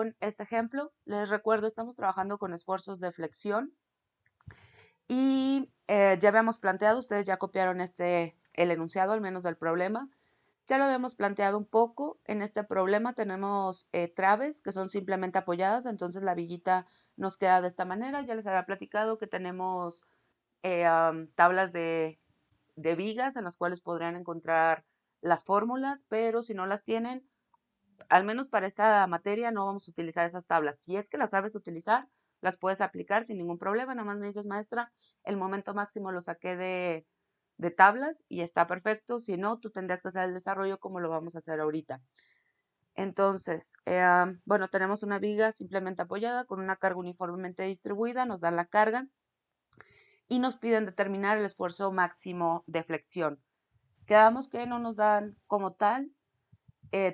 con este ejemplo. Les recuerdo, estamos trabajando con esfuerzos de flexión y ya habíamos planteado, ustedes ya copiaron el enunciado al menos del problema. Ya lo habíamos planteado un poco. En este problema tenemos traves que son simplemente apoyadas, entonces la viguita nos queda de esta manera. Ya les había platicado que tenemos tablas de vigas en las cuales podrían encontrar las fórmulas, pero si no las tienen, al menos para esta materia no vamos a utilizar esas tablas. Si es que las sabes utilizar, las puedes aplicar sin ningún problema. Nada más me dices, maestra, el momento máximo lo saqué de tablas y está perfecto. Si no, tú tendrías que hacer el desarrollo como lo vamos a hacer ahorita. Entonces, bueno, tenemos una viga simplemente apoyada con una carga uniformemente distribuida, nos dan la carga y nos piden determinar el esfuerzo máximo de flexión. Quedamos que no nos dan como tal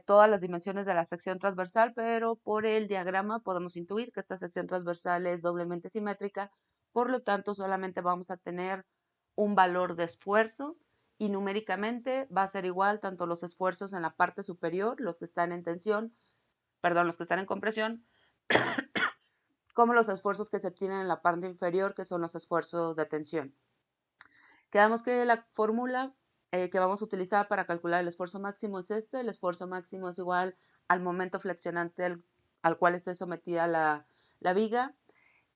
todas las dimensiones de la sección transversal, pero por el diagrama podemos intuir que esta sección transversal es doblemente simétrica, por lo tanto solamente vamos a tener un valor de esfuerzo y numéricamente va a ser igual tanto los esfuerzos en la parte superior, los que están en tensión, perdón, los que están en compresión, como los esfuerzos que se tienen en la parte inferior, que son los esfuerzos de tensión. Quedamos que la fórmula que vamos a utilizar para calcular el esfuerzo máximo es este. El esfuerzo máximo es igual al momento flexionante al cual esté sometida la viga,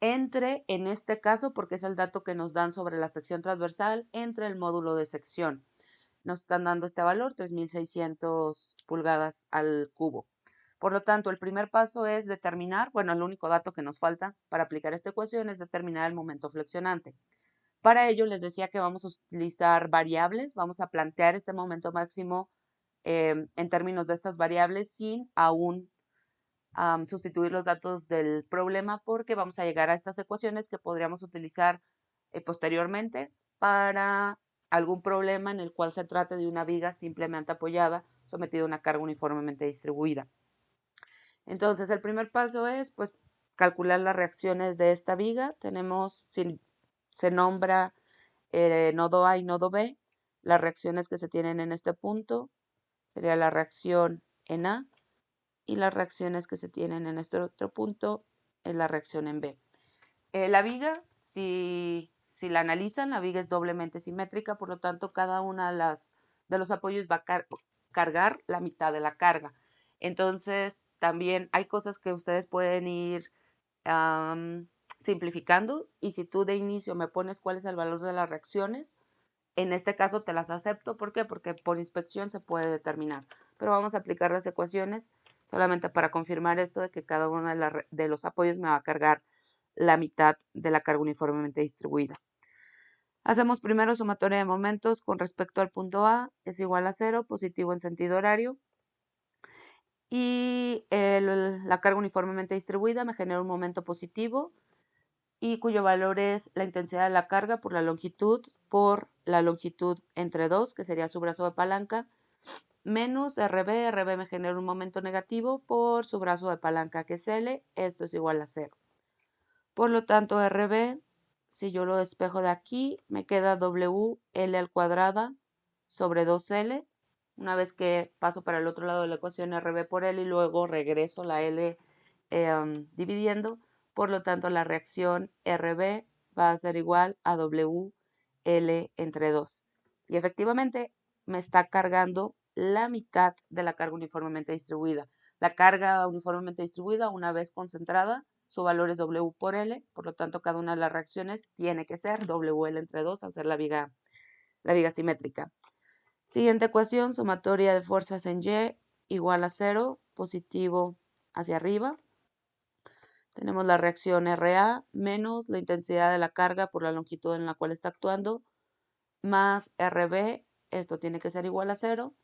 entre, en este caso, porque es el dato que nos dan sobre la sección transversal, entre el módulo de sección. Nos están dando este valor, 3600 pulgadas al cubo. Por lo tanto, el primer paso es determinar, bueno, el único dato que nos falta para aplicar esta ecuación es determinar el momento flexionante. Para ello les decía que vamos a utilizar variables, vamos a plantear este momento máximo en términos de estas variables sin aún sustituir los datos del problema porque vamos a llegar a estas ecuaciones que podríamos utilizar posteriormente para algún problema en el cual se trate de una viga simplemente apoyada sometida a una carga uniformemente distribuida. Entonces el primer paso es pues calcular las reacciones de esta viga. Tenemos, si se nombra nodo A y nodo B, las reacciones que se tienen en este punto sería la reacción en A y las reacciones que se tienen en este otro punto es la reacción en B. La viga, si la analizan, la viga es doblemente simétrica, por lo tanto cada una de los apoyos va a cargar la mitad de la carga. Entonces también hay cosas que ustedes pueden ir simplificando y si tú de inicio me pones cuál es el valor de las reacciones, en este caso te las acepto. ¿Por qué? Porque por inspección se puede determinar. Pero vamos a aplicar las ecuaciones solamente para confirmar esto de que cada uno de los apoyos me va a cargar la mitad de la carga uniformemente distribuida. Hacemos primero sumatoria de momentos con respecto al punto A, es igual a 0, positivo en sentido horario. Y la carga uniformemente distribuida me genera un momento positivo y cuyo valor es la intensidad de la carga por la longitud entre 2, que sería su brazo de palanca, menos RB. RB me genera un momento negativo por su brazo de palanca, que es L. Esto es igual a 0. Por lo tanto, RB, si yo lo despejo de aquí, me queda WL al cuadrada sobre 2L. Una vez que paso para el otro lado de la ecuación, RB por L y luego regreso la L dividiendo. Por lo tanto, la reacción RB va a ser igual a WL entre 2. Y efectivamente me está cargando la mitad de la carga uniformemente distribuida. La carga uniformemente distribuida, una vez concentrada, su valor es W por L, por lo tanto cada una de las reacciones tiene que ser WL entre 2 al ser la viga simétrica. Siguiente ecuación, sumatoria de fuerzas en Y igual a 0, positivo hacia arriba. Tenemos la reacción RA menos la intensidad de la carga por la longitud en la cual está actuando, más RB, esto tiene que ser igual a 0,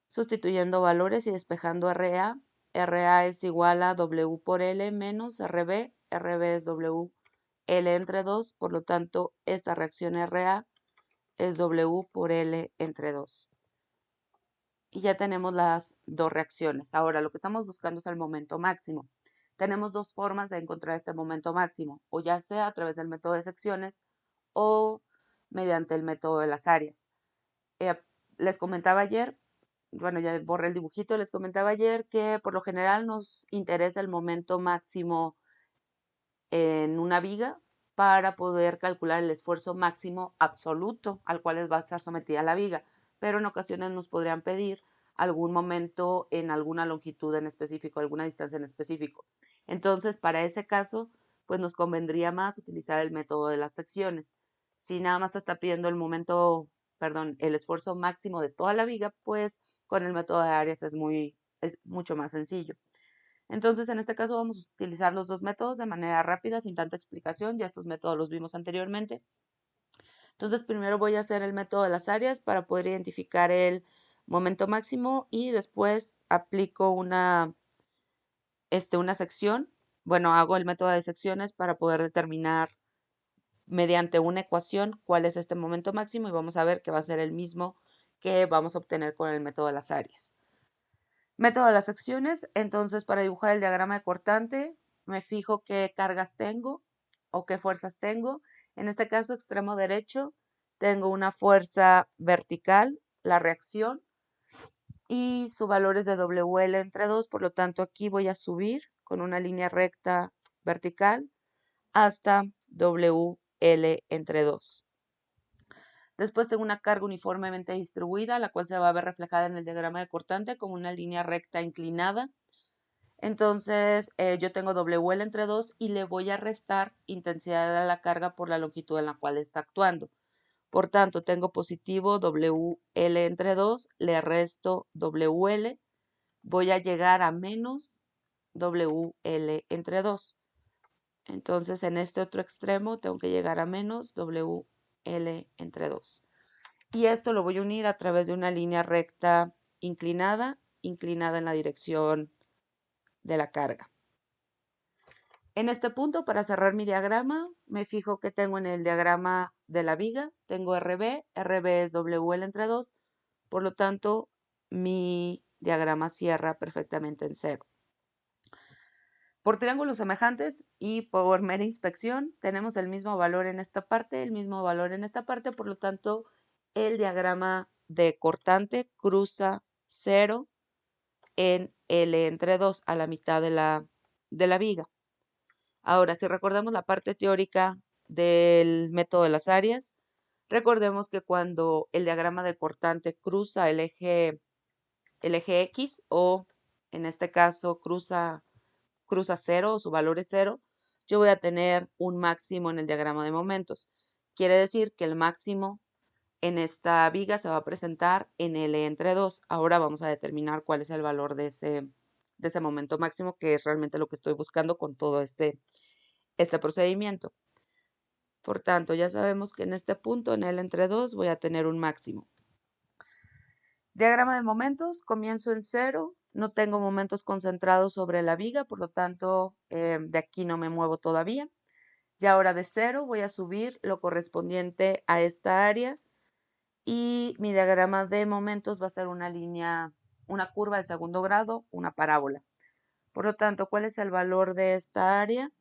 sustituyendo valores y despejando RA. RA es igual a W por L menos RB. RB es WL entre 2, por lo tanto esta reacción RA es W por L entre 2. Y ya tenemos las dos reacciones. Ahora lo que estamos buscando es el momento máximo. Tenemos dos formas de encontrar este momento máximo, o ya sea a través del método de secciones o mediante el método de las áreas. Les comentaba ayer bueno, ya borré el dibujito, les comentaba ayer que por lo general nos interesa el momento máximo en una viga para poder calcular el esfuerzo máximo absoluto al cual va a estar sometida la viga, pero en ocasiones nos podrían pedir algún momento en alguna longitud en específico, alguna distancia en específico. Entonces, para ese caso, pues nos convendría más utilizar el método de las secciones. Si nada más te está pidiendo el momento, perdón, el esfuerzo máximo de toda la viga, pues con el método de áreas es mucho más sencillo. Entonces, en este caso vamos a utilizar los dos métodos de manera rápida, sin tanta explicación. Ya estos métodos los vimos anteriormente. Entonces, primero voy a hacer el método de las áreas para poder identificar el momento máximo y después aplico una sección. Bueno, hago el método de secciones para poder determinar mediante una ecuación cuál es este momento máximo y vamos a ver que va a ser el mismo que vamos a obtener con el método de las áreas. Método de las secciones, entonces para dibujar el diagrama de cortante me fijo qué cargas tengo o qué fuerzas tengo. En este caso, extremo derecho, tengo una fuerza vertical, la reacción, y su valor es de WL entre 2, por lo tanto aquí voy a subir con una línea recta vertical hasta WL entre 2. Después tengo una carga uniformemente distribuida, la cual se va a ver reflejada en el diagrama de cortante como una línea recta inclinada. Entonces, yo tengo WL entre 2 y le voy a restar intensidad a la carga por la longitud en la cual está actuando. Por tanto, tengo positivo WL entre 2, le resto WL, voy a llegar a menos WL entre 2. Entonces, en este otro extremo tengo que llegar a menos WL entre 2. Y esto lo voy a unir a través de una línea recta inclinada en la dirección de la carga. En este punto, para cerrar mi diagrama, me fijo que tengo en el diagrama de la viga, tengo RB es WL entre 2, por lo tanto, mi diagrama cierra perfectamente en 0. Por triángulos semejantes y por mera inspección, tenemos el mismo valor en esta parte, el mismo valor en esta parte, por lo tanto, el diagrama de cortante cruza 0 en L entre 2 a la mitad de la viga. Ahora, si recordamos la parte teórica del método de las áreas, recordemos que cuando el diagrama de cortante cruza el eje X o en este caso cruza 0 o su valor es 0, yo voy a tener un máximo en el diagrama de momentos. Quiere decir que el máximo en esta viga se va a presentar en L entre 2. Ahora vamos a determinar cuál es el valor de ese momento máximo, que es realmente lo que estoy buscando con todo este procedimiento. Por tanto, ya sabemos que en este punto, en L entre 2, voy a tener un máximo. Diagrama de momentos, comienzo en 0, no tengo momentos concentrados sobre la viga, por lo tanto, de aquí no me muevo todavía. Y ahora de 0 voy a subir lo correspondiente a esta área y mi diagrama de momentos va a ser una curva de segundo grado, una parábola. Por lo tanto, ¿cuál es el valor de esta área?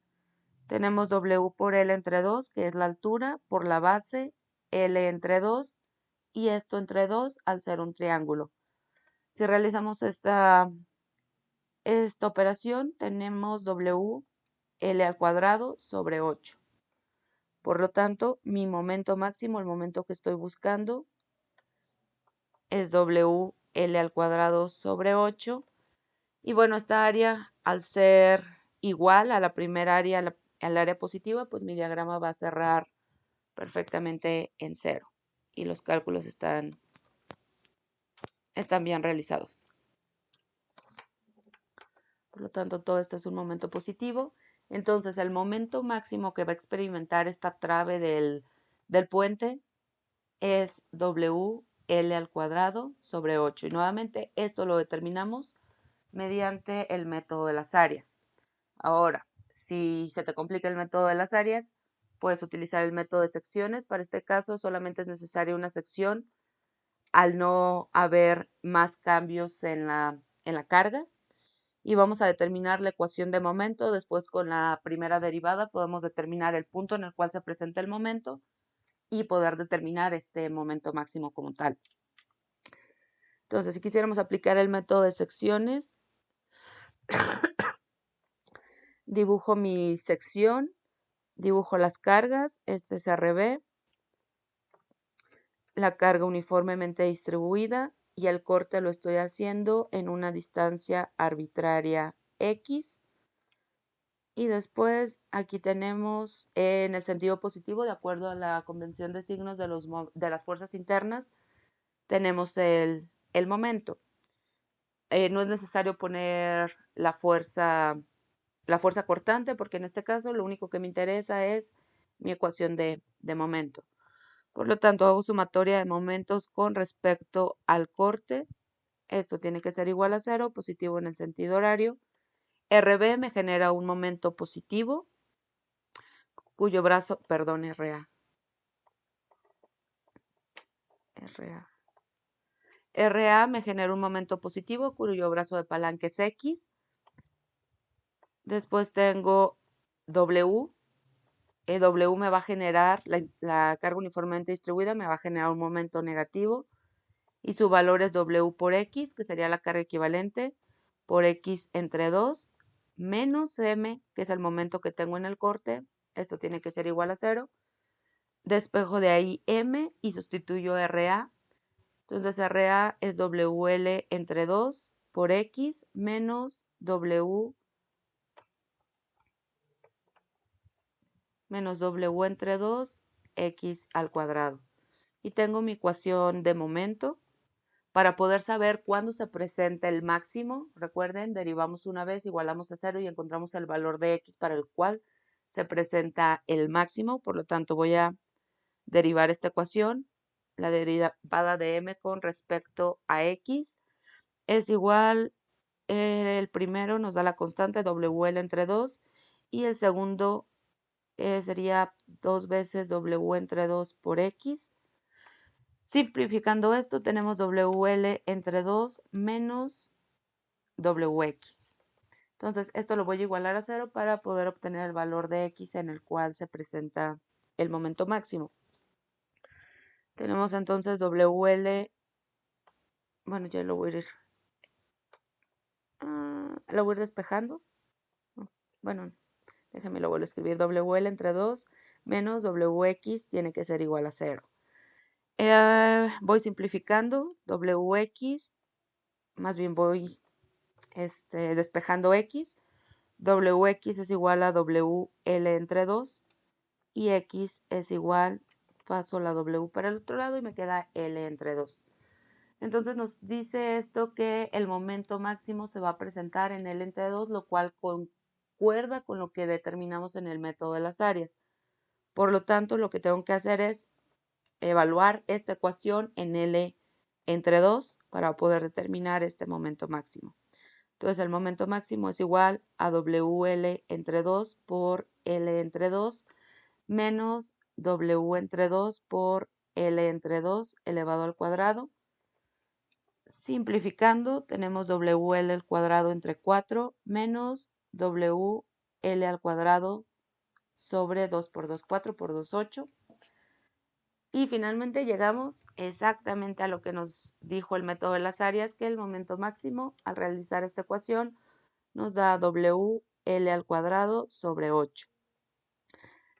Tenemos W por L entre 2, que es la altura, por la base, L entre 2, y esto entre 2 al ser un triángulo. Si realizamos esta operación, tenemos W L al cuadrado sobre 8. Por lo tanto, mi momento máximo, el momento que estoy buscando, es W L al cuadrado sobre 8. Y bueno, esta área, al ser igual a la primera área, al área positiva, pues mi diagrama va a cerrar perfectamente en 0. Y los cálculos están bien realizados. Por lo tanto, todo esto es un momento positivo. Entonces, el momento máximo que va a experimentar esta trave del puente es WL al cuadrado sobre 8. Y nuevamente, esto lo determinamos mediante el método de las áreas. Ahora, si se te complica el método de las áreas, puedes utilizar el método de secciones. Para este caso, solamente es necesaria una sección al no haber más cambios en la carga. Y vamos a determinar la ecuación de momento. Después, con la primera derivada, podemos determinar el punto en el cual se presenta el momento y poder determinar este momento máximo como tal. Entonces, si quisiéramos aplicar el método de secciones, dibujo mi sección, dibujo las cargas, este es RB, la carga uniformemente distribuida y el corte lo estoy haciendo en una distancia arbitraria X. Y después aquí tenemos en el sentido positivo, de acuerdo a la convención de signos de las fuerzas internas, tenemos el momento. No es necesario poner la fuerza cortante, porque en este caso lo único que me interesa es mi ecuación de momento. Por lo tanto, hago sumatoria de momentos con respecto al corte. Esto tiene que ser igual a 0, positivo en el sentido horario. RB me genera un momento positivo, cuyo brazo, perdón, RA. RA me genera un momento positivo, cuyo brazo de palanca es X. Después tengo W. W me va a generar, la carga uniformemente distribuida me va a generar un momento negativo y su valor es W por X, que sería la carga equivalente, por X entre 2, menos M, que es el momento que tengo en el corte. Esto tiene que ser igual a 0. Despejo de ahí M y sustituyo RA. Entonces RA es WL entre 2 por X menos W entre 2 X al cuadrado. Y tengo mi ecuación de momento. Para poder saber cuándo se presenta el máximo, recuerden, derivamos una vez, igualamos a 0 y encontramos el valor de X para el cual se presenta el máximo. Por lo tanto, voy a derivar esta ecuación. La derivada de M con respecto a X es igual, el primero nos da la constante WL entre 2 y el segundo sería 2 veces W entre 2 por X. Simplificando esto, tenemos WL entre 2 menos WX. Entonces, esto lo voy a igualar a 0 para poder obtener el valor de X en el cual se presenta el momento máximo. Tenemos entonces WL, bueno, ya lo voy a ir despejando. Bueno, déjenme lo vuelvo a escribir. WL entre 2 menos WX tiene que ser igual a 0. Voy simplificando. WX, más bien voy despejando X. WX es igual a WL entre 2 y X es igual, paso la W para el otro lado y me queda L entre 2. Entonces nos dice esto que el momento máximo se va a presentar en L entre 2, lo cual concuerda con lo que determinamos en el método de las áreas. Por lo tanto, lo que tengo que hacer es evaluar esta ecuación en L entre 2 para poder determinar este momento máximo. Entonces el momento máximo es igual a WL entre 2 por L entre 2 menos W entre 2 por L entre 2 elevado al cuadrado. Simplificando, tenemos WL al cuadrado entre 4 menos WL al cuadrado sobre 2 por 2, 4 por 2, 8. Y finalmente llegamos exactamente a lo que nos dijo el método de las áreas, que el momento máximo al realizar esta ecuación nos da WL al cuadrado sobre 8.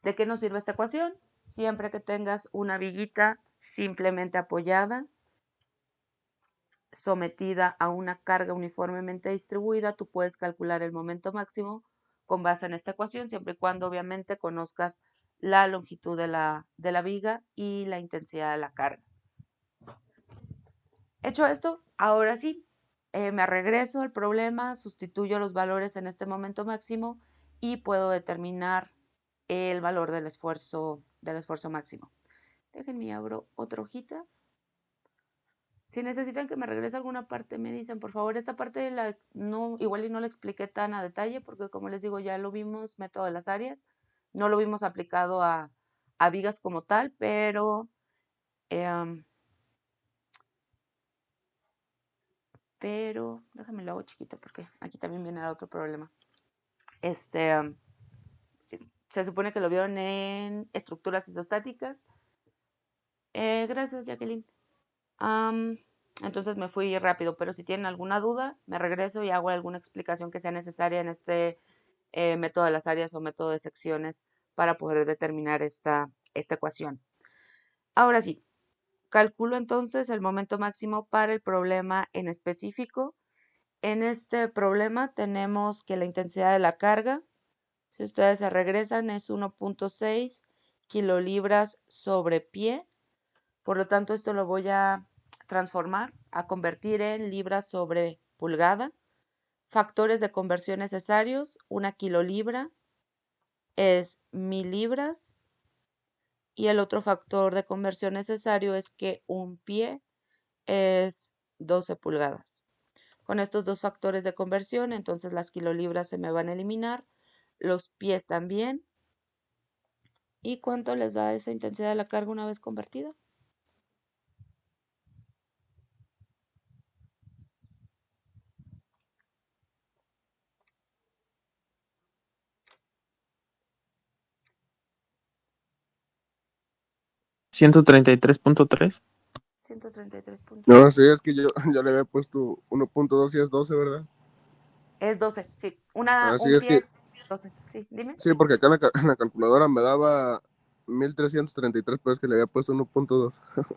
¿De qué nos sirve esta ecuación? Siempre que tengas una viguita simplemente apoyada, sometida a una carga uniformemente distribuida, tú puedes calcular el momento máximo con base en esta ecuación, siempre y cuando obviamente conozcas la longitud de la viga y la intensidad de la carga. Hecho esto, ahora sí, me regreso al problema, sustituyo los valores en este momento máximo y puedo determinar el valor del esfuerzo máximo. Déjenme abro otra hojita. Si necesitan que me regrese a alguna parte, me dicen, por favor. Esta parte igual y no la expliqué tan a detalle porque, como les digo, ya lo vimos, método de las áreas. No lo vimos aplicado a vigas como tal, pero déjame lo hago chiquito porque aquí también viene el otro problema. Se supone que lo vieron en estructuras isostáticas. Gracias, Jacqueline. Entonces me fui rápido, pero si tienen alguna duda, me regreso y hago alguna explicación que sea necesaria en este método de las áreas o método de secciones para poder determinar esta ecuación. Ahora sí, calculo entonces el momento máximo para el problema en específico. En este problema tenemos que la intensidad de la carga, si ustedes se regresan, es 1.6 kilolibras sobre pie. Por lo tanto, esto lo voy a transformar, a convertir en libras sobre pulgada. Factores de conversión necesarios, una kilolibra es 1000 libras y el otro factor de conversión necesario es que un pie es 12 pulgadas. Con estos dos factores de conversión, entonces las kilolibras se me van a eliminar, los pies también. ¿Y cuánto les da esa intensidad de la carga una vez convertida? 133.3. 133 No, sí, es que yo le había puesto 1.2 y es 12, ¿verdad? es 12, sí. Sí, Un es pie que, es 12, sí, dime. sí, porque acá en la calculadora me daba 1333, pero es que le había puesto 1.2.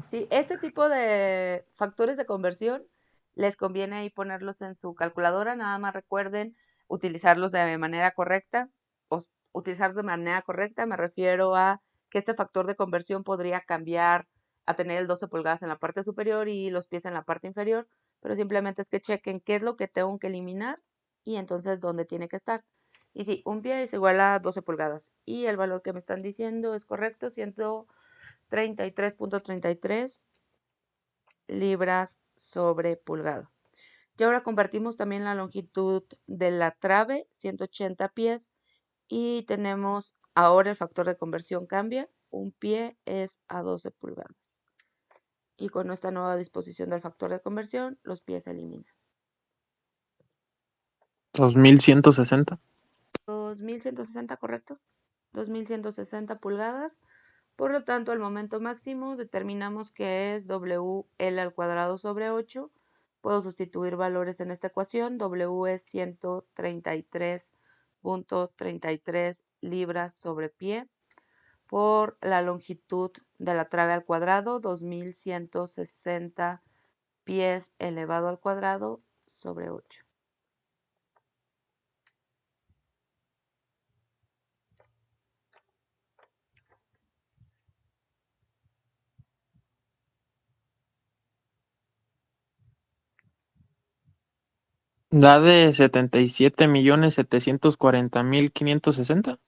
Sí, este tipo de factores de conversión les conviene ahí ponerlos en su calculadora, nada más recuerden utilizarlos de manera correcta. Utilizarlos de manera correcta me refiero a que este factor de conversión podría cambiar a tener el 12 pulgadas en la parte superior y los pies en la parte inferior, pero simplemente es que chequen qué es lo que tengo que eliminar y entonces dónde tiene que estar. Y sí, un pie es igual a 12 pulgadas y el valor que me están diciendo es correcto, 133.33 libras sobre pulgada. Y ahora convertimos también la longitud de la trave, 180 pies, y tenemos ahora el factor de conversión cambia, un pie es a 12 pulgadas. Y con esta nueva disposición del factor de conversión, los pies se eliminan. 2160. 2160, ¿correcto? 2160 pulgadas. Por lo tanto, el momento máximo determinamos que es WL al cuadrado sobre 8. Puedo sustituir valores en esta ecuación. W es 133.33 libras sobre pie por la longitud de la trave al cuadrado, 2160 pies elevado al cuadrado sobre 8. Da de 77.740.560.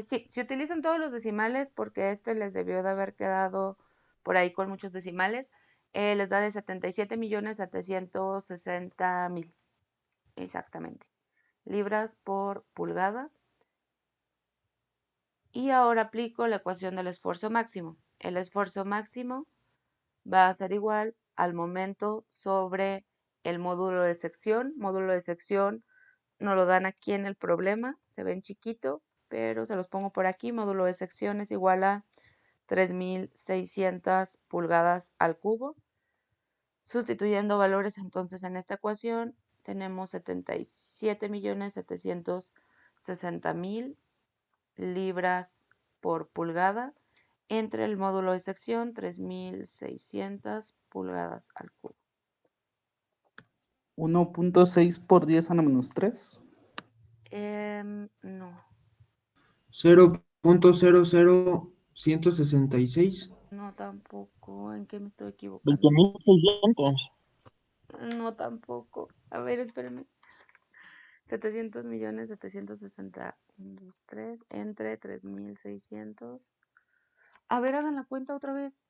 Sí, si utilizan todos los decimales, porque este les debió de haber quedado por ahí con muchos decimales, les da de 77.760.000, exactamente, libras por pulgada. Y ahora aplico la ecuación del esfuerzo máximo. El esfuerzo máximo va a ser igual al momento sobre el módulo de sección. Módulo de sección nos lo dan aquí en el problema, se ven chiquito, pero se los pongo por aquí. Módulo de sección es igual a 3600 pulgadas al cubo. Sustituyendo valores entonces en esta ecuación, tenemos 77.760.000 libras por pulgada entre el módulo de sección 3600 pulgadas al cubo. 1.6 por 10 a la menos 3. No, 0.00166. no tampoco. ¿En qué me estoy equivocando? 20.600. No tampoco. A ver, espérenme. 700 millones, 760, 1, 2, 3, entre 3600. A ver, hagan la cuenta otra vez.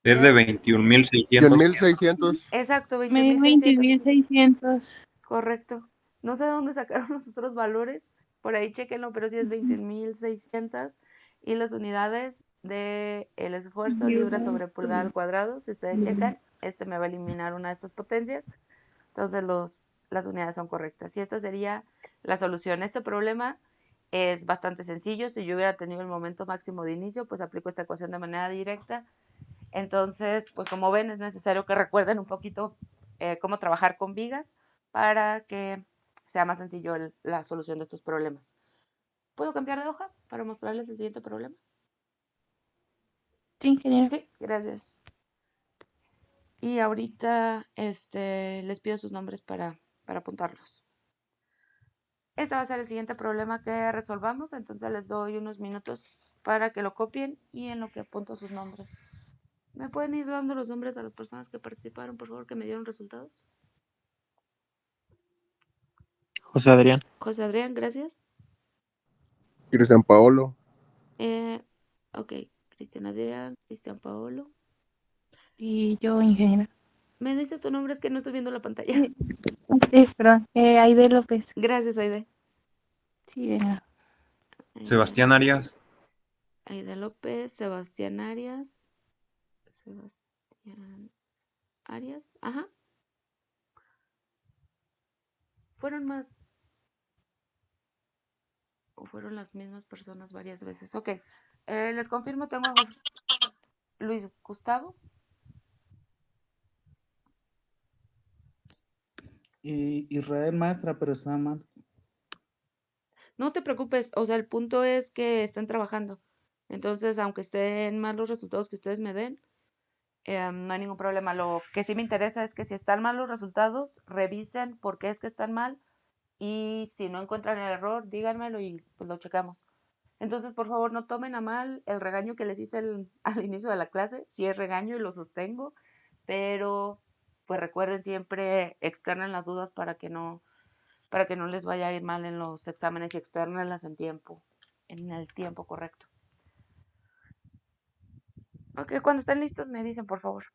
Es de 21.600. 100.600. Exacto, Me dio 21.600. 21.600. Correcto. No sé de dónde sacaron los otros valores. Por ahí chequenlo, pero sí es 21.600. Y las unidades del esfuerzo libre sobre pulgada al cuadrado, si ustedes checan, este me va a eliminar una de estas potencias. Entonces las unidades son correctas. Y esta sería la solución. Este problema es bastante sencillo. Si yo hubiera tenido el momento máximo de inicio, pues aplico esta ecuación de manera directa Entonces, pues como ven, es necesario que recuerden un poquito cómo trabajar con vigas para que sea más sencillo la solución de estos problemas. ¿Puedo cambiar de hoja para mostrarles el siguiente problema? Sí, ingeniero. Sí, gracias. Y ahorita les pido sus nombres para apuntarlos. Este va a ser el siguiente problema que resolvamos, entonces les doy unos minutos para que lo copien y en lo que apunto sus nombres. ¿Me pueden ir dando los nombres a las personas que participaron, por favor, que me dieron resultados? José Adrián. José Adrián, gracias. Cristian Paolo, Ok, Cristian Adrián, Cristian Paolo. Y yo, ingeniero. ¿Me dices tu nombre? Es que no estoy viendo la pantalla. Perdón. Aide López. Gracias, Aide. Sí, venga. Sebastián Arias. Aide López, Sebastián Arias. Sebastián Arias, ajá. ¿Fueron más o fueron las mismas personas varias veces? Ok, les confirmo, tengo a Luis Gustavo. Israel maestra, pero está mal. No te preocupes, o sea, el punto es que estén trabajando. Entonces, aunque estén mal los resultados que ustedes me den, no hay ningún problema. Lo que sí me interesa es que si están mal los resultados, revisen por qué es que están mal y si no encuentran el error, díganmelo y pues lo checamos. Entonces, por favor, no tomen a mal el regaño que les hice al inicio de la clase. Sí es regaño y lo sostengo, pero pues recuerden siempre externen las dudas para que no les vaya a ir mal en los exámenes y externenlas en el tiempo correcto. Ok, cuando estén listos me dicen, por favor.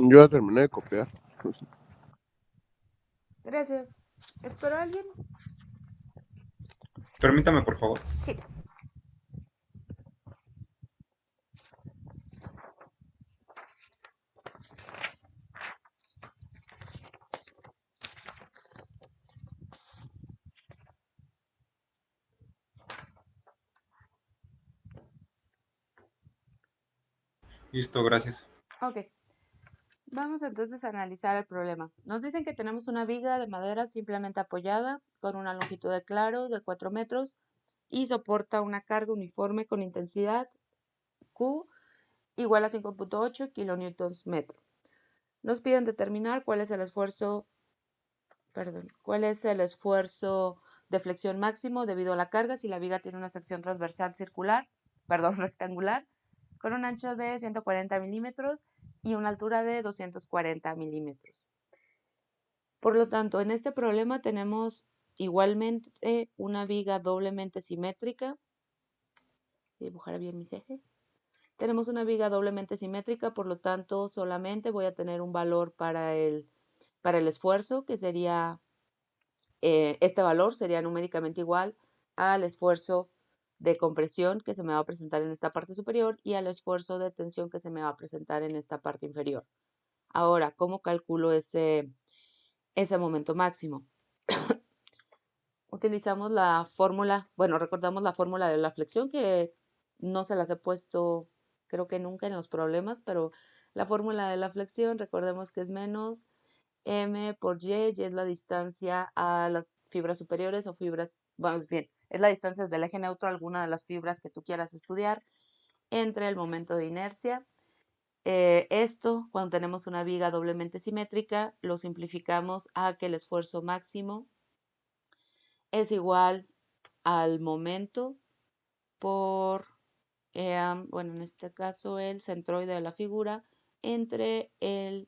yo ya terminé de copiar. Gracias. ¿Espero a alguien? Permítame, por favor. Sí. Listo, gracias. Ok. Vamos entonces a analizar el problema. Nos dicen que tenemos una viga de madera simplemente apoyada con una longitud de claro de 4 metros y soporta una carga uniforme con intensidad Q igual a 5.8 kilonewtons metro. Nos piden determinar cuál es el esfuerzo de flexión máximo debido a la carga si la viga tiene una sección transversal rectangular, con un ancho de 140 milímetros y una altura de 240 milímetros. Por lo tanto, en este problema tenemos igualmente una viga doblemente simétrica. Voy a dibujar bien mis ejes. Tenemos una viga doblemente simétrica, por lo tanto, solamente voy a tener un valor para el esfuerzo, que sería, este valor sería numéricamente igual al esfuerzo de compresión que se me va a presentar en esta parte superior y al esfuerzo de tensión que se me va a presentar en esta parte inferior. Ahora, ¿cómo calculo ese momento máximo? Utilizamos la fórmula, recordamos la fórmula de la flexión que no se las he puesto creo que nunca en los problemas, pero la fórmula de la flexión, recordemos que es menos m por y es la distancia a las fibras superiores o fibras, vamos bien, es la distancia desde el eje neutro a alguna de las fibras que tú quieras estudiar entre el momento de inercia Esto, cuando tenemos una viga doblemente simétrica, lo simplificamos a que el esfuerzo máximo es igual al momento por, bueno, en este caso el centroide de la figura, entre el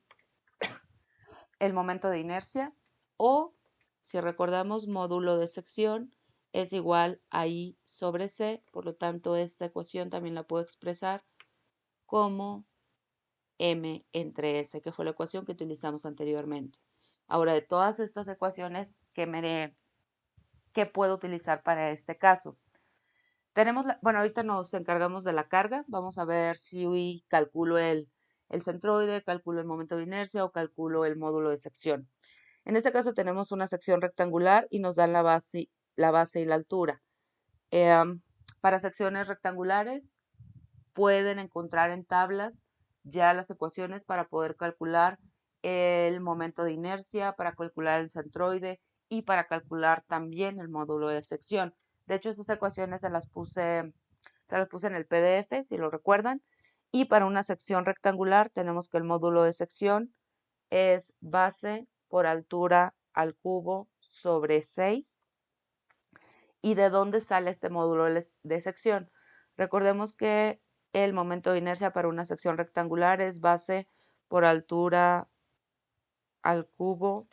momento de inercia, o, si recordamos, módulo de sección es igual a I sobre C, por lo tanto esta ecuación también la puedo expresar como M entre S, que fue la ecuación que utilizamos anteriormente. Ahora, de todas estas ecuaciones, ¿qué puedo utilizar para este caso? Bueno, ahorita nos encargamos de la carga. Vamos a ver si calculo el centroide, calculo el momento de inercia o calculo el módulo de sección. En este caso tenemos una sección rectangular y nos dan la base y la altura. Para secciones rectangulares pueden encontrar en tablas ya las ecuaciones para poder calcular el momento de inercia, para calcular el centroide y para calcular también el módulo de sección. De hecho, esas ecuaciones se las puse en el PDF, si lo recuerdan. Y para una sección rectangular tenemos que el módulo de sección es base por altura al cubo sobre 6. ¿Y de dónde sale este módulo de sección? Recordemos que el momento de inercia para una sección rectangular es base por altura al cubo.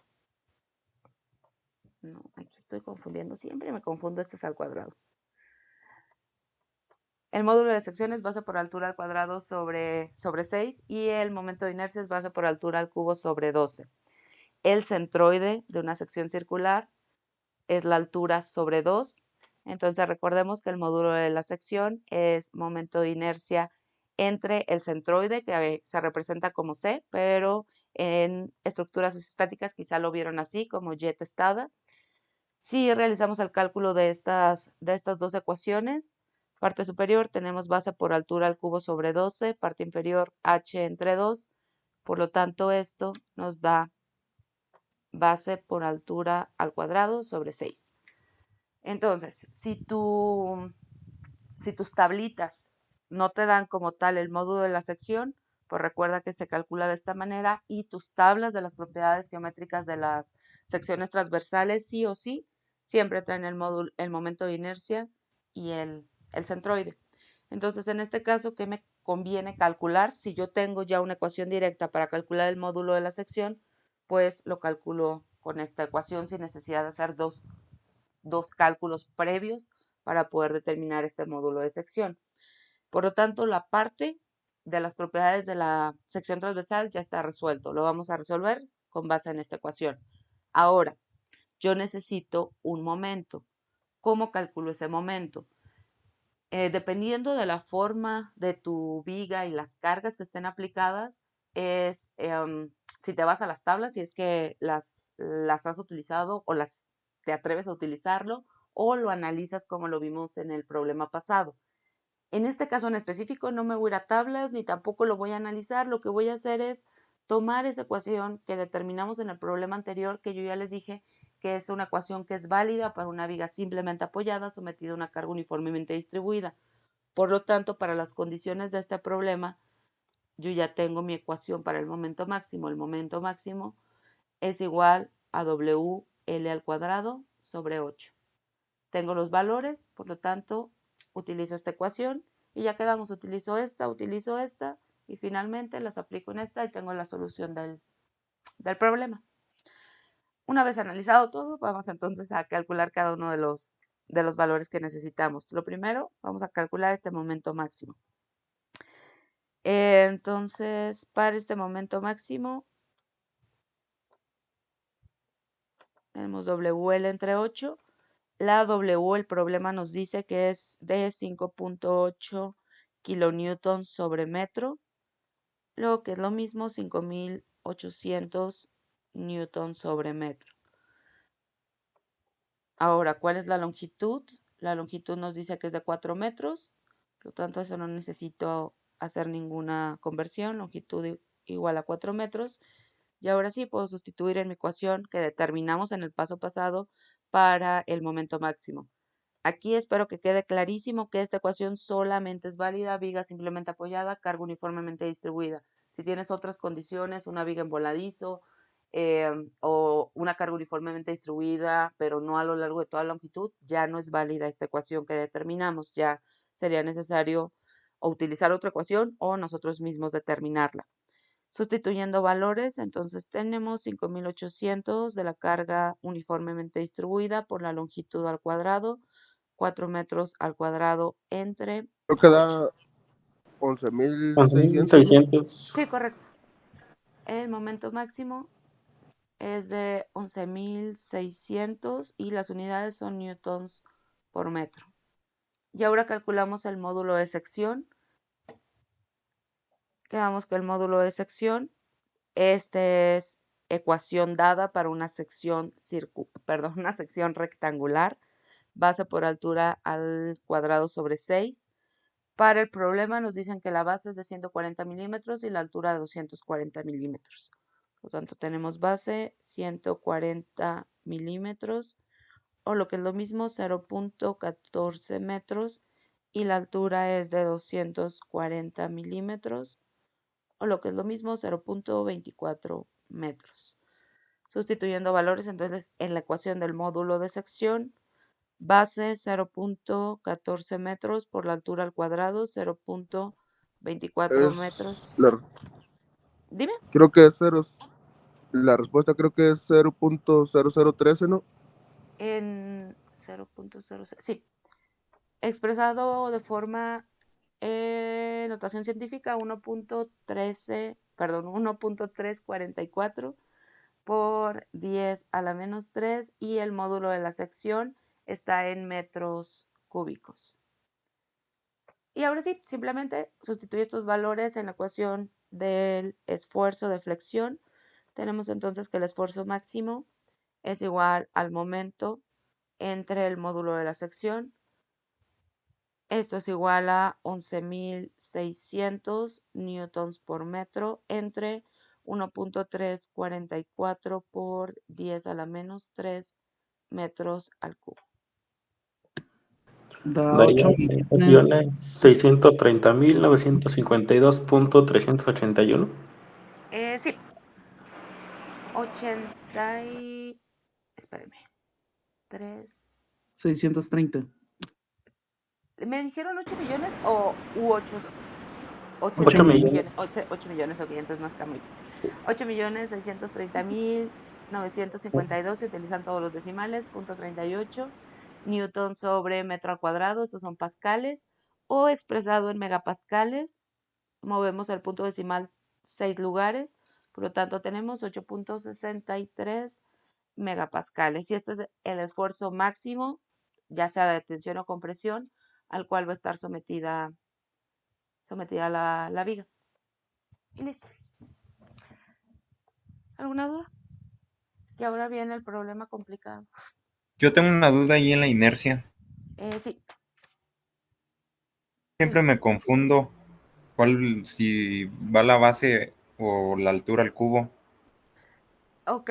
No, aquí estoy confundiendo. Siempre me confundo, este es al cuadrado. El módulo de sección es base por altura al cuadrado sobre 6 y el momento de inercia es base por altura al cubo sobre 12. El centroide de una sección circular es la altura sobre 2. Entonces recordemos que el módulo de la sección es momento de inercia entre el centroide, que se representa como C, pero en estructuras estáticas quizá lo vieron así, como Y testada. Si realizamos el cálculo de estas dos ecuaciones, parte superior tenemos base por altura al cubo sobre 12, parte inferior h entre 2, por lo tanto esto nos da base por altura al cuadrado sobre 6. Entonces, si tus tablitas no te dan como tal el módulo de la sección, pues recuerda que se calcula de esta manera y tus tablas de las propiedades geométricas de las secciones transversales sí o sí siempre traen el momento de inercia y el centroide. Entonces, en este caso, ¿qué me conviene calcular? Si yo tengo ya una ecuación directa para calcular el módulo de la sección, pues lo calculo con esta ecuación sin necesidad de hacer dos cálculos previos para poder determinar este módulo de sección. Por lo tanto, la parte de las propiedades de la sección transversal ya está resuelto. Lo vamos a resolver con base en esta ecuación. Ahora, yo necesito un momento. ¿Cómo calculo ese momento? Dependiendo de la forma de tu viga y las cargas que estén aplicadas, si te vas a las tablas, si es que las has utilizado o te atreves a utilizarlo, o lo analizas como lo vimos en el problema pasado. En este caso en específico no me voy a ir a tablas ni tampoco lo voy a analizar. Lo que voy a hacer es tomar esa ecuación que determinamos en el problema anterior, que yo ya les dije que es una ecuación que es válida para una viga simplemente apoyada sometida a una carga uniformemente distribuida. Por lo tanto, para las condiciones de este problema, yo ya tengo mi ecuación para el momento máximo. El momento máximo es igual a WL al cuadrado sobre 8. Tengo los valores, por lo tanto, utilizo esta ecuación y ya quedamos, utilizo esta y finalmente las aplico en esta y tengo la solución del problema. Una vez analizado todo, vamos entonces a calcular cada uno de los valores que necesitamos. Lo primero, vamos a calcular este momento máximo. Entonces, para este momento máximo, tenemos WL entre 8. La W, el problema nos dice que es de 5.8 kilonewtons sobre metro, lo que es lo mismo 5.800 newtons sobre metro. Ahora, ¿cuál es la longitud? La longitud nos dice que es de 4 metros, por lo tanto eso no necesito hacer ninguna conversión, longitud igual a 4 metros. Y ahora sí puedo sustituir en mi ecuación que determinamos en el paso pasado para el momento máximo. Aquí espero que quede clarísimo que esta ecuación solamente es válida, viga simplemente apoyada, carga uniformemente distribuida. Si tienes otras condiciones, una viga en voladizo o una carga uniformemente distribuida, pero no a lo largo de toda la longitud, ya no es válida esta ecuación que determinamos. Ya sería necesario o utilizar otra ecuación o nosotros mismos determinarla. Sustituyendo valores, entonces tenemos 5.800 de la carga uniformemente distribuida por la longitud al cuadrado, 4 metros al cuadrado entre Creo que 8. da 11.600, ¿no? 11.600. Sí, correcto. El momento máximo es de 11.600 y las unidades son newtons por metro. Y ahora calculamos el módulo de sección. Quedamos que el módulo de sección, este es ecuación dada para una sección una sección rectangular, base por altura al cuadrado sobre 6. Para el problema nos dicen que la base es de 140 milímetros y la altura de 240 milímetros. Por lo tanto, tenemos base 140 milímetros o lo que es lo mismo 0.14 metros y la altura es de 240 milímetros o lo que es lo mismo 0.24 metros. Sustituyendo valores, entonces, en la ecuación del módulo de sección, base 0.14 metros por la altura al cuadrado, 0.24 metros. Dime. Creo que es cero. La respuesta creo que es 0.0013, ¿no? En 0.06. Sí. Expresado de forma notación científica 1.344 por 10 a la menos 3 y el módulo de la sección está en metros cúbicos. Y ahora sí, simplemente sustituye estos valores en la ecuación del esfuerzo de flexión. Tenemos entonces que el esfuerzo máximo es igual al momento entre el módulo de la sección. Esto es igual a 11.600 newtons por metro entre 1.344 por 10 a la menos 3 metros al cubo. Da Daría 8.630.952.381. 630.952.381. Sí. 80 y... Espérenme. 3... 630. ¿Me dijeron 8 millones o 8 86 millones. millones? 8 millones, ok, entonces no está muy bien. 8.630.952 se utilizan todos los decimales, punto 38, newton sobre metro al cuadrado, estos son pascales, o expresado en megapascales, movemos el punto decimal 6 lugares, por lo tanto tenemos 8.63 megapascales, y este es el esfuerzo máximo, ya sea de tensión o compresión, al cual va a estar sometida la viga. Y listo. ¿Alguna duda? Y ahora viene el problema complicado. Yo tengo una duda ahí en la inercia. Sí, Siempre dime. me confundo si va la base o la altura al cubo. Ok.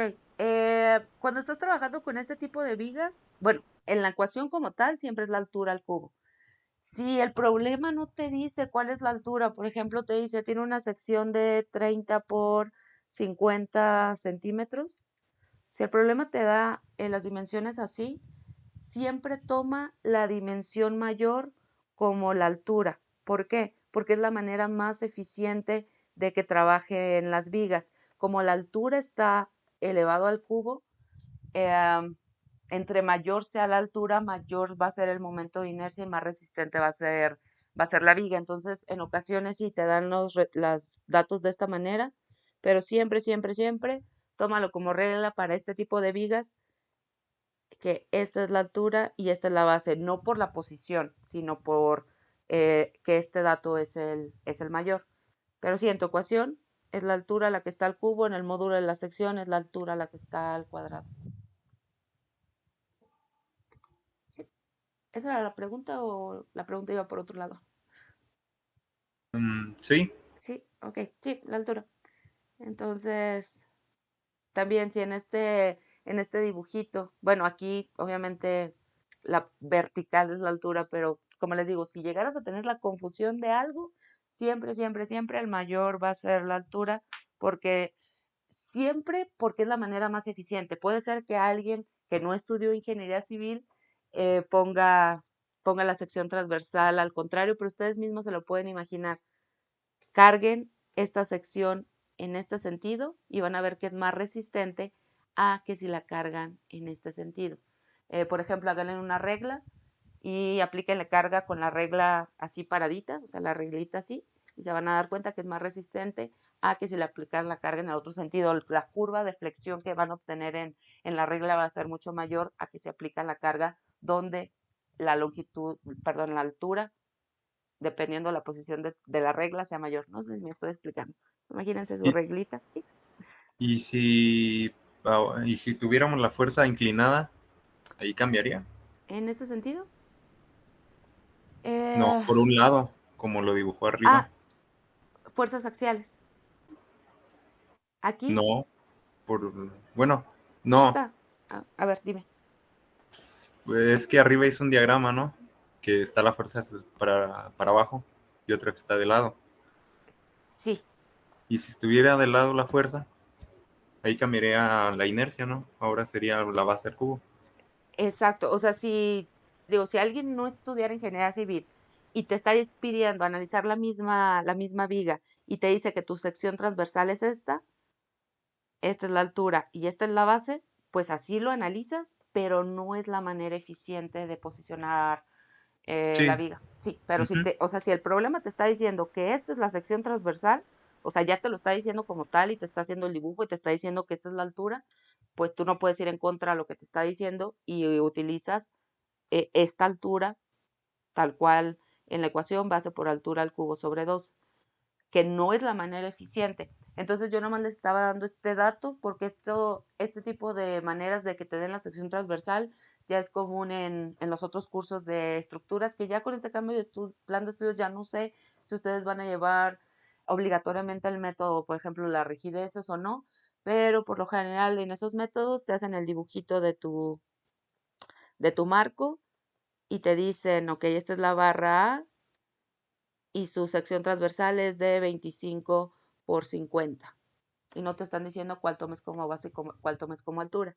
Cuando estás trabajando con este tipo de vigas, bueno, en la ecuación como tal siempre es la altura al cubo. Si el problema no te dice cuál es la altura, por ejemplo, te dice tiene una sección de 30 por 50 centímetros. Si el problema te da las dimensiones así, siempre toma la dimensión mayor como la altura. ¿Por qué? Porque es la manera más eficiente de que trabaje en las vigas. Como la altura está elevado al cubo, entre mayor sea la altura, mayor va a ser el momento de inercia y más resistente va a ser la viga. Entonces, en ocasiones sí te dan los datos de esta manera, pero siempre, siempre, siempre tómalo como regla para este tipo de vigas, que esta es la altura y esta es la base, no por la posición, sino por que este dato es el mayor. Pero sí, en tu ecuación es la altura a la que está el cubo, en el módulo de la sección es la altura a la que está al cuadrado. ¿Sí? ¿Esa era la pregunta o la pregunta iba por otro lado? Sí, Sí, ok, sí, la altura. Entonces, también si en este dibujito, bueno, aquí obviamente la vertical es la altura, pero como les digo, si llegaras a tener la confusión de algo, siempre, siempre, siempre el mayor va a ser la altura, porque porque es la manera más eficiente. Puede ser que alguien que no estudió ingeniería civil ponga la sección transversal al contrario, pero ustedes mismos se lo pueden imaginar. Carguen esta sección en este sentido y van a ver que es más resistente a que si la cargan en este sentido. Por ejemplo, háganle una regla y apliquen la carga con la regla así paradita, o sea, la reglita así, y se van a dar cuenta que es más resistente a que si le aplican la carga en el otro sentido. La curva de flexión que van a obtener en la regla va a ser mucho mayor a que se aplica la carga donde la longitud, perdón, la altura, dependiendo de la posición de la regla, sea mayor. No sé si me estoy explicando. Imagínense su Y, reglita. ¿Sí? y si tuviéramos la fuerza inclinada, ahí cambiaría. ¿En este sentido? No, Eh, por un lado, como lo dibujó arriba. Fuerzas axiales. Aquí No, bueno, no. está. A ver, dime. Es que arriba hizo un diagrama, ¿no? Que está la fuerza para abajo y otra que está de lado. Sí, Y si estuviera de lado la fuerza, ahí cambiaría la inercia, ¿no? Ahora sería la base del cubo. exacto. O sea, si alguien no estudiara ingeniería civil y te está pidiendo analizar la misma viga y te dice que tu sección transversal es esta es la altura y esta es la base, pues así lo analizas, pero no es la manera eficiente de posicionar la Sí. viga. Sí, pero Ujú. o sea, si el problema te está diciendo que esta es la sección transversal, o sea, ya te lo está diciendo como tal y te está haciendo el dibujo y te está diciendo que esta es la altura, pues tú no puedes ir en contra de lo que te está diciendo y utilizas esta altura tal cual en la ecuación, base por altura al cubo sobre 2, que no es la manera eficiente. Entonces yo nomás les estaba dando este dato porque este tipo de maneras de que te den la sección transversal ya es común en los otros cursos de estructuras, que ya con este cambio de plan de estudios ya no sé si ustedes van a llevar obligatoriamente el método, por ejemplo, las rigideces o no, pero por lo general en esos métodos te hacen el dibujito de tu marco y te dicen, ok, esta es la barra A y su sección transversal es de 25 por 50. Y no te están diciendo cuál tomes como base y cuál tomes como altura.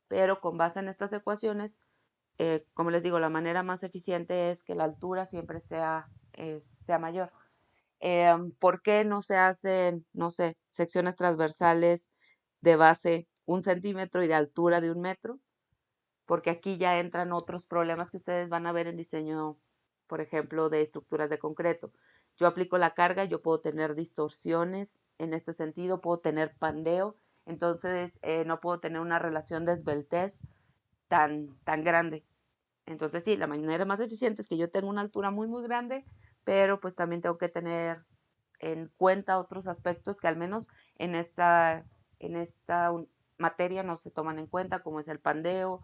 Pero con base en estas ecuaciones, como les digo, la manera más eficiente es que la altura siempre sea mayor. ¿Por qué no se hacen, no sé, secciones transversales de base 1 centímetro y de altura de 1 metro? Porque aquí ya entran otros problemas que ustedes van a ver en diseño, por ejemplo, de estructuras de concreto. Yo aplico la carga, yo puedo tener distorsiones en este sentido, puedo tener pandeo, entonces no puedo tener una relación de esbeltez tan grande. Entonces sí, la manera más eficiente es que yo tenga una altura muy, muy grande, pero pues también tengo que tener en cuenta otros aspectos que al menos en esta materia no se toman en cuenta, como es el pandeo,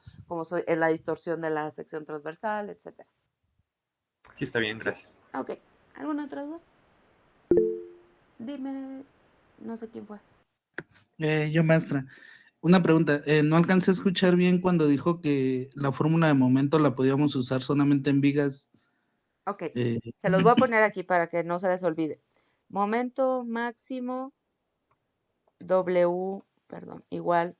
es la distorsión de la sección transversal, etcétera. Sí, está bien, Sí. gracias. Ok. ¿Alguna otra duda? Dime, no sé quién fue. Yo, maestra, una pregunta. No alcancé a escuchar bien cuando dijo que la fórmula de momento la podíamos usar solamente en vigas. Ok. Eh, Se los voy a poner aquí para que no se les olvide. Momento máximo W, perdón, igual,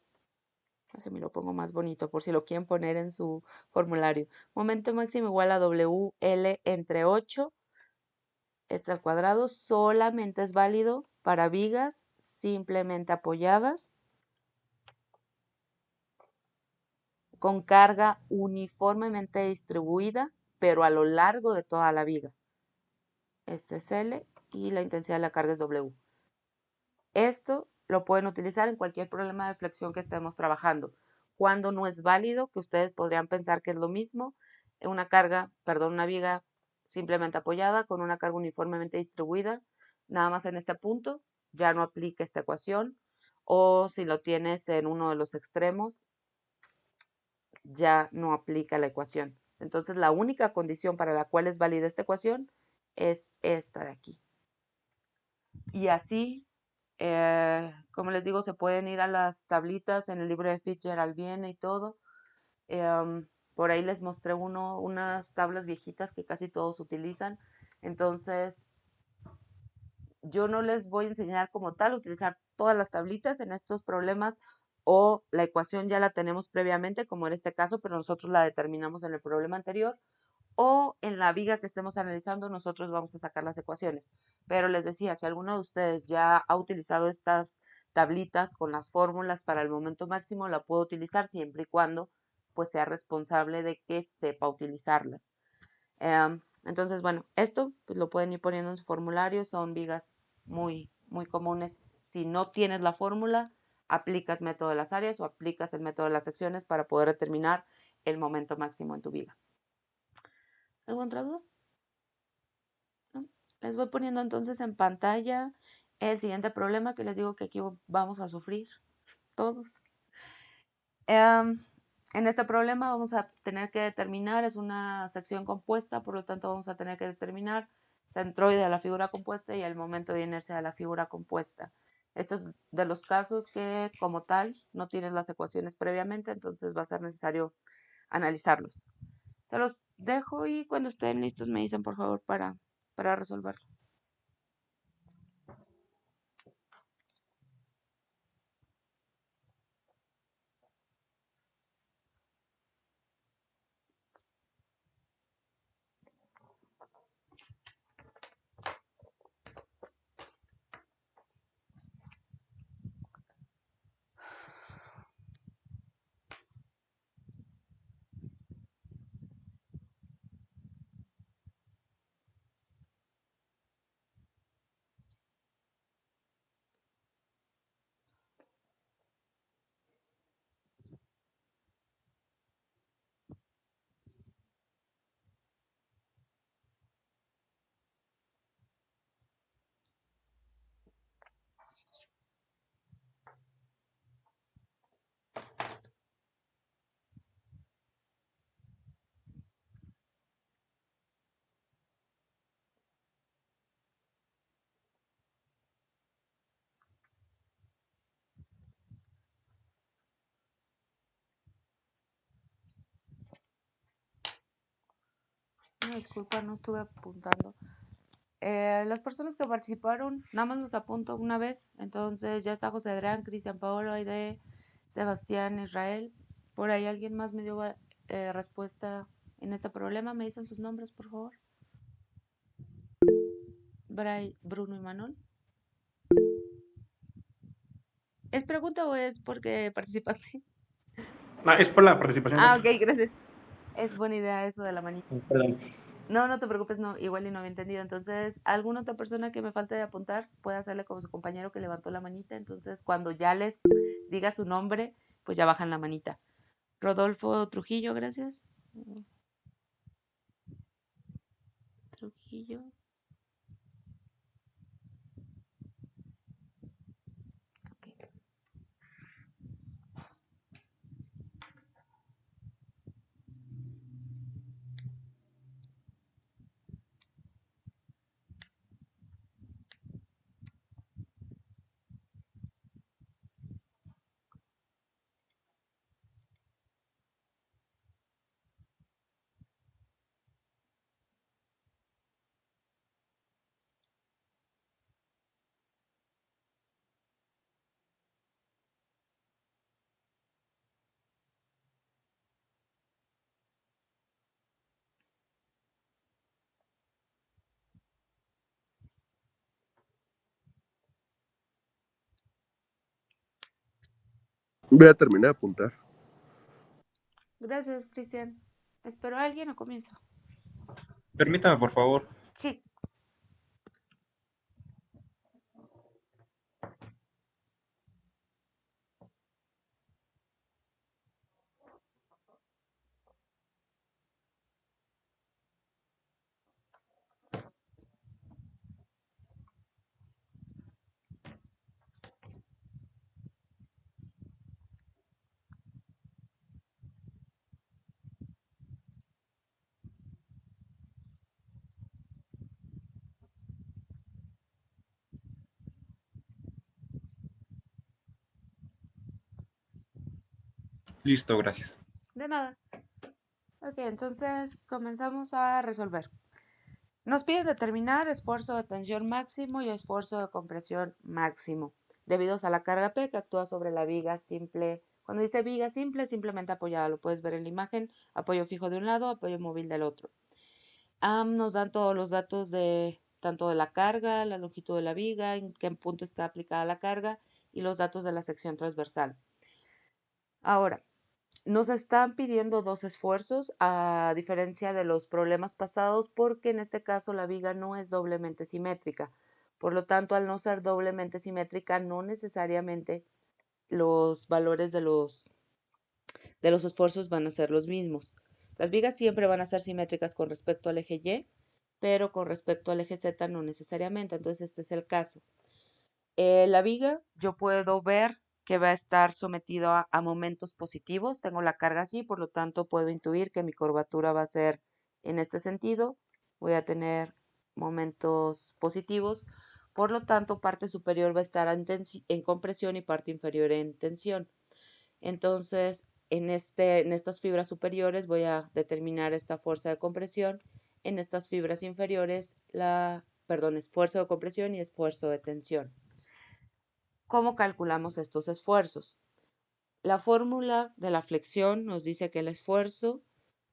déjenme lo pongo más bonito por si lo quieren poner en su formulario. Momento máximo igual a WL entre 8, este al cuadrado, solamente es válido para vigas simplemente apoyadas con carga uniformemente distribuida, pero a lo largo de toda la viga. Este es L y la intensidad de la carga es W. Esto lo pueden utilizar en cualquier problema de flexión que estemos trabajando. Cuando no es válido, que ustedes podrían pensar que es lo mismo, una viga simplemente apoyada con una carga uniformemente distribuida, nada más en este punto, ya no aplica esta ecuación, o si lo tienes en uno de los extremos, ya no aplica la ecuación. Entonces, la única condición para la cual es válida esta ecuación es esta de aquí. Y así, como les digo, se pueden ir a las tablitas en el libro de Fitzgerald viene y todo. Por ahí les mostré unas tablas viejitas que casi todos utilizan. Entonces, yo no les voy a enseñar como tal a utilizar todas las tablitas en estos problemas o la ecuación ya la tenemos previamente, como en este caso, pero nosotros la determinamos en el problema anterior o en la viga que estemos analizando, nosotros vamos a sacar las ecuaciones. Pero les decía, si alguno de ustedes ya ha utilizado estas tablitas con las fórmulas para el momento máximo, la puedo utilizar siempre y cuando pues sea responsable de que sepa utilizarlas. Entonces, bueno, esto pues lo pueden ir poniendo en su formulario, son vigas muy comunes. Si no tienes la fórmula, aplicas método de las áreas o aplicas el método de las secciones para poder determinar el momento máximo en tu viga. ¿Alguna otra duda? ¿No? Les voy poniendo entonces en pantalla el siguiente problema que les digo que aquí vamos a sufrir todos. En este problema vamos a tener que determinar, es una sección compuesta, por lo tanto vamos a tener que determinar centroide de la figura compuesta y el momento de inercia de la figura compuesta. Esto es de los casos que como tal no tienes las ecuaciones previamente, entonces va a ser necesario analizarlos. Se los dejo y cuando estén listos me dicen por favor para resolverlo. Una disculpa, no estuve apuntando. Las personas que participaron, nada más los apunto una vez. Entonces ya está José Adrián, Cristian Paolo, Aide, Sebastián, Israel. Por ahí alguien más me dio respuesta en este problema. ¿Me dicen sus nombres, por favor? Bruno y Manuel. ¿Es pregunta o es porque participaste? No, es por la participación. Ah, ok, gracias. Es buena idea eso de la manita. Perdón. No, no te preocupes, no, igual y no había entendido. Entonces, alguna otra persona que me falte de apuntar puede hacerle como su compañero que levantó la manita. Entonces, cuando ya les diga su nombre, pues ya bajan la manita. Rodolfo Trujillo, gracias. Trujillo. Ok. Voy a terminar de apuntar. Gracias, Cristian. ¿Espero a alguien o comienzo? Permítame, por favor. Sí. Listo, gracias. De nada. Ok, entonces comenzamos a resolver. Nos piden determinar esfuerzo de tensión máximo y esfuerzo de compresión máximo, debidos a la carga P que actúa sobre la viga simple. Cuando dice viga simple, simplemente apoyada, lo puedes ver en la imagen, apoyo fijo de un lado, apoyo móvil del otro. Nos dan todos los datos de tanto de la carga, la longitud de la viga, en qué punto está aplicada la carga y los datos de la sección transversal. Ahora, nos están pidiendo dos esfuerzos, a diferencia de los problemas pasados, porque en este caso la viga no es doblemente simétrica. Por lo tanto, al no ser doblemente simétrica, no necesariamente los valores de los esfuerzos van a ser los mismos. Las vigas siempre van a ser simétricas con respecto al eje Y, pero con respecto al eje Z no necesariamente. Entonces, este es el caso. La viga, yo puedo ver que va a estar sometido a momentos positivos. Tengo la carga así, por lo tanto puedo intuir que mi curvatura va a ser en este sentido. Voy a tener momentos positivos. Por lo tanto, parte superior va a estar en compresión y parte inferior en tensión. Entonces, en estas fibras superiores voy a determinar esta fuerza de compresión. En estas fibras inferiores, esfuerzo de compresión y esfuerzo de tensión. ¿Cómo calculamos estos esfuerzos? La fórmula de la flexión nos dice que el esfuerzo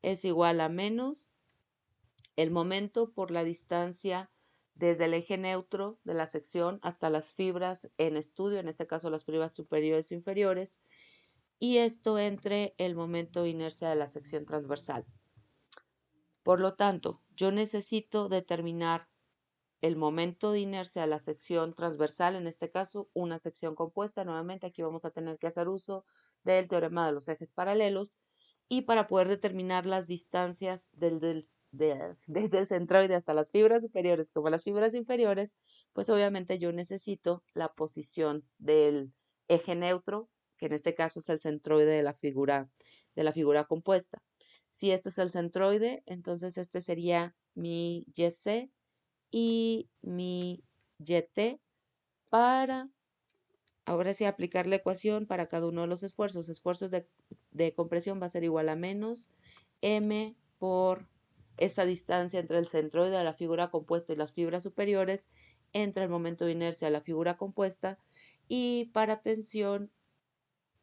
es igual a menos el momento por la distancia desde el eje neutro de la sección hasta las fibras en estudio, en este caso las fibras superiores e inferiores, y esto entre el momento de inercia de la sección transversal. Por lo tanto, yo necesito determinar el momento de inercia de la sección transversal, en este caso una sección compuesta. Nuevamente aquí vamos a tener que hacer uso del teorema de los ejes paralelos, y para poder determinar las distancias desde el centroide hasta las fibras superiores como las fibras inferiores, pues obviamente yo necesito la posición del eje neutro, que en este caso es el centroide de la figura compuesta. Si este es el centroide, entonces este sería mi YC y mi YT para, ahora sí, aplicar la ecuación para cada uno de los esfuerzos. Esfuerzos de compresión va a ser igual a menos M por esta distancia entre el centroide de la figura compuesta y las fibras superiores, entre el momento de inercia de la figura compuesta, y para tensión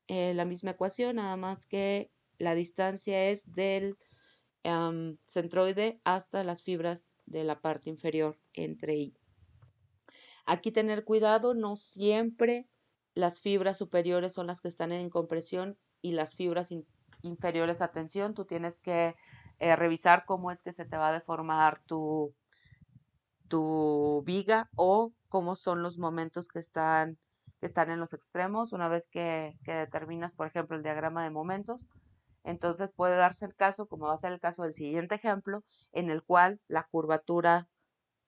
la misma ecuación, nada más que la distancia es del centroide hasta las fibras de la parte inferior entre I. Aquí tener cuidado, no siempre las fibras superiores son las que están en compresión y las fibras inferiores a tensión. Tú tienes que revisar cómo es que se te va a deformar tu viga o cómo son los momentos que están en los extremos. Una vez que determinas, por ejemplo, el diagrama de momentos, entonces puede darse el caso, como va a ser el caso del siguiente ejemplo, en el cual la curvatura,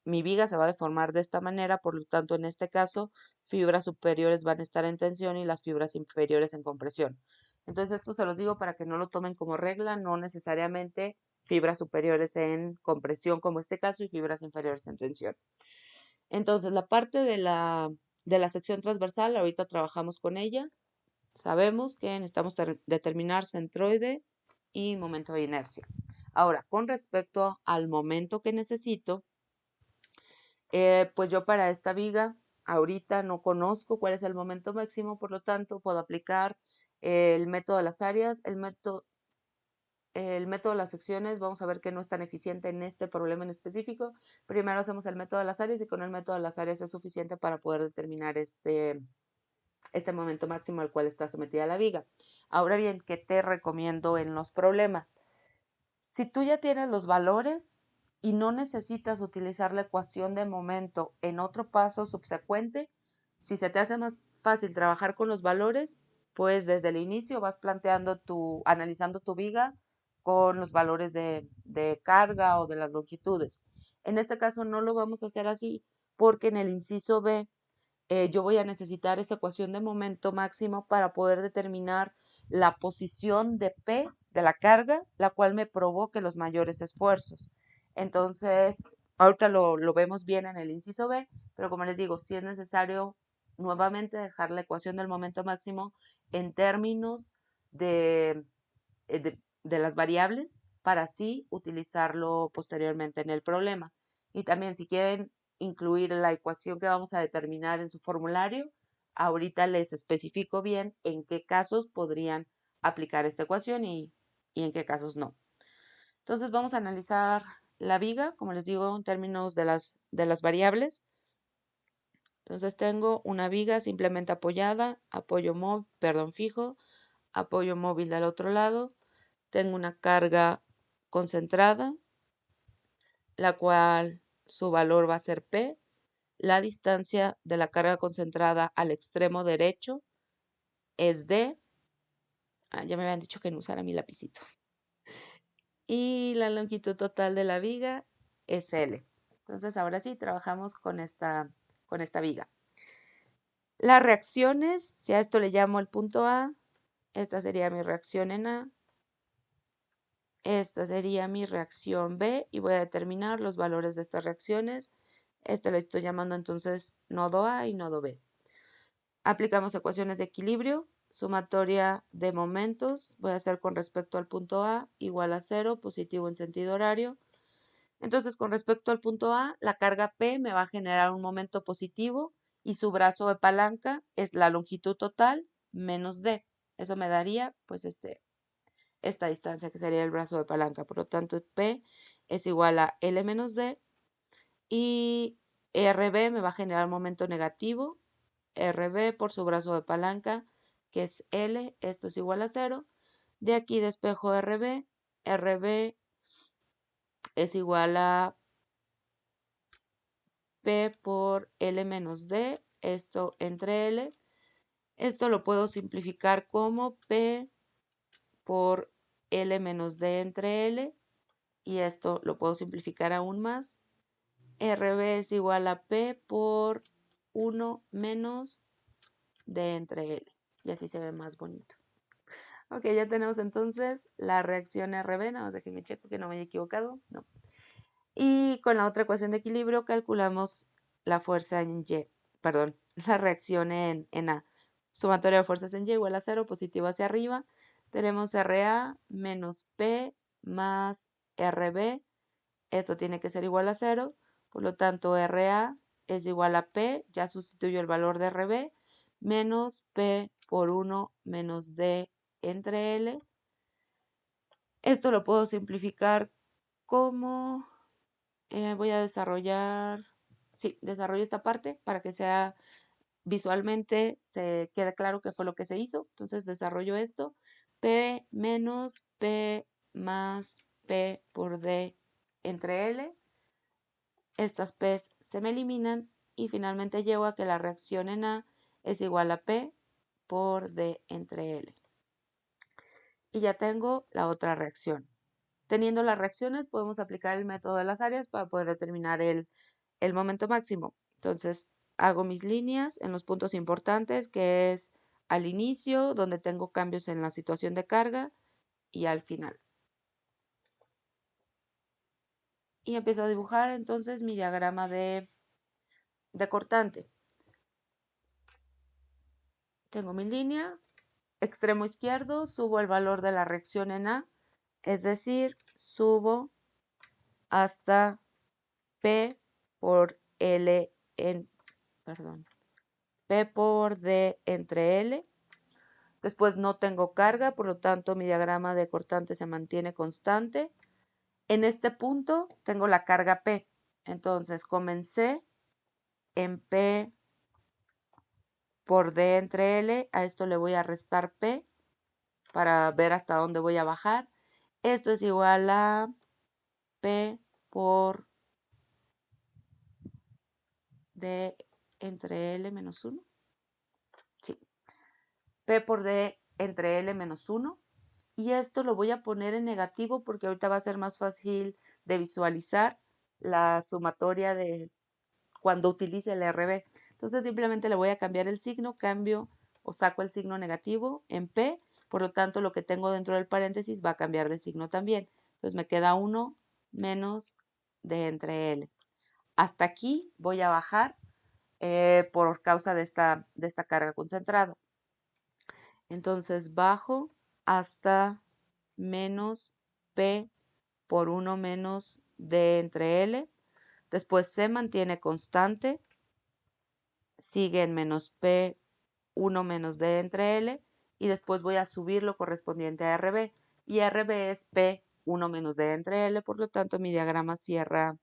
mi viga se va a deformar de esta manera. Por lo tanto, en este caso, fibras superiores van a estar en tensión y las fibras inferiores en compresión. Entonces, esto se los digo para que no lo tomen como regla, no necesariamente fibras superiores en compresión como este caso y fibras inferiores en tensión. Entonces, la parte de la sección transversal, ahorita trabajamos con ella. Sabemos que necesitamos determinar centroide y momento de inercia. Ahora, con respecto al momento que necesito, pues yo para esta viga ahorita no conozco cuál es el momento máximo, por lo tanto puedo aplicar el método de las áreas, el método de las secciones. Vamos a ver que no es tan eficiente en este problema en específico. Primero hacemos el método de las áreas y con el método de las áreas es suficiente para poder determinar este momento máximo al cual está sometida la viga. Ahora bien, ¿qué te recomiendo en los problemas? Si tú ya tienes los valores y no necesitas utilizar la ecuación de momento en otro paso subsecuente, si se te hace más fácil trabajar con los valores, pues desde el inicio vas analizando tu viga con los valores de carga o de las longitudes. En este caso no lo vamos a hacer así porque en el inciso B yo voy a necesitar esa ecuación de momento máximo para poder determinar la posición de P de la carga, la cual me provoque los mayores esfuerzos. Entonces, ahorita lo vemos bien en el inciso B, pero como les digo, sí es necesario nuevamente dejar la ecuación del momento máximo en términos de las variables para así utilizarlo posteriormente en el problema. Y también si quieren incluir la ecuación que vamos a determinar en su formulario, ahorita les especifico bien en qué casos podrían aplicar esta ecuación y en qué casos no. Entonces vamos a analizar la viga, como les digo, en términos de las variables. Entonces tengo una viga simplemente apoyada, apoyo fijo, apoyo móvil del otro lado. Tengo una carga concentrada, la cual su valor va a ser P. La distancia de la carga concentrada al extremo derecho es D. Ya me habían dicho que no usara mi lapicito. Y la longitud total de la viga es L. Entonces ahora sí trabajamos con esta viga. Las reacciones, si a esto le llamo el punto A, esta sería mi reacción en A, esta sería mi reacción B y voy a determinar los valores de estas reacciones. Este le estoy llamando entonces nodo A y nodo B. Aplicamos ecuaciones de equilibrio, sumatoria de momentos, voy a hacer con respecto al punto A igual a 0, positivo en sentido horario. Entonces, con respecto al punto A, la carga P me va a generar un momento positivo y su brazo de palanca es la longitud total menos D. Eso me daría, pues, esta distancia que sería el brazo de palanca. Por lo tanto, P es igual a L menos D y RB me va a generar un momento negativo. RB por su brazo de palanca, que es L, esto es igual a 0. De aquí despejo RB. RB es igual a P por L menos D, esto entre L. Esto lo puedo simplificar como P por L menos D entre L. Y esto lo puedo simplificar aún más. RB es igual a P por 1 menos D entre L. Y así se ve más bonito. Ok, ya tenemos entonces la reacción RB. Nada más déjenme checo que no me haya equivocado. No. Y con la otra ecuación de equilibrio calculamos la fuerza en Y, perdón, la reacción en A. Sumatoria de fuerzas en Y igual a 0, positivo hacia arriba. Tenemos RA menos P más RB. Esto tiene que ser igual a 0. Por lo tanto, RA es igual a P, ya sustituyo el valor de RB, menos P por 1 menos D entre L. Esto lo puedo simplificar como... voy a desarrollar, sí, desarrollo esta parte para que sea visualmente, se quede claro qué fue lo que se hizo. Entonces desarrollo esto, P menos P más P por D entre L. Estas P's se me eliminan y finalmente llego a que la reacción en A es igual a P por D entre L. Y ya tengo la otra reacción. Teniendo las reacciones, podemos aplicar el método de las áreas para poder determinar el momento máximo. Entonces, hago mis líneas en los puntos importantes, que es al inicio, donde tengo cambios en la situación de carga, y al final. Y empiezo a dibujar entonces mi diagrama de cortante. Tengo mi línea, extremo izquierdo, subo el valor de la reacción en A, es decir, subo hasta P por L P por D entre L. Después no tengo carga, por lo tanto mi diagrama de cortante se mantiene constante. En este punto tengo la carga P. Entonces comencé en P por D entre L. A esto le voy a restar P para ver hasta dónde voy a bajar. Esto es igual a P por D entre L menos 1. Sí. P por D entre L menos 1. Y esto lo voy a poner en negativo porque ahorita va a ser más fácil de visualizar la sumatoria de cuando utilice el RB. Entonces simplemente le voy a cambiar el signo, cambio o saco el signo negativo en P, por lo tanto lo que tengo dentro del paréntesis va a cambiar de signo también. Entonces me queda 1 menos D entre L. Hasta aquí voy a bajar por causa de esta carga concentrada. Entonces bajo hasta menos P por 1 menos D entre L. Después se mantiene constante. Sigue en menos P 1 menos D entre L. Y después voy a subir lo correspondiente a RB. Y RB es P 1 menos D entre L. Por lo tanto, mi diagrama cierra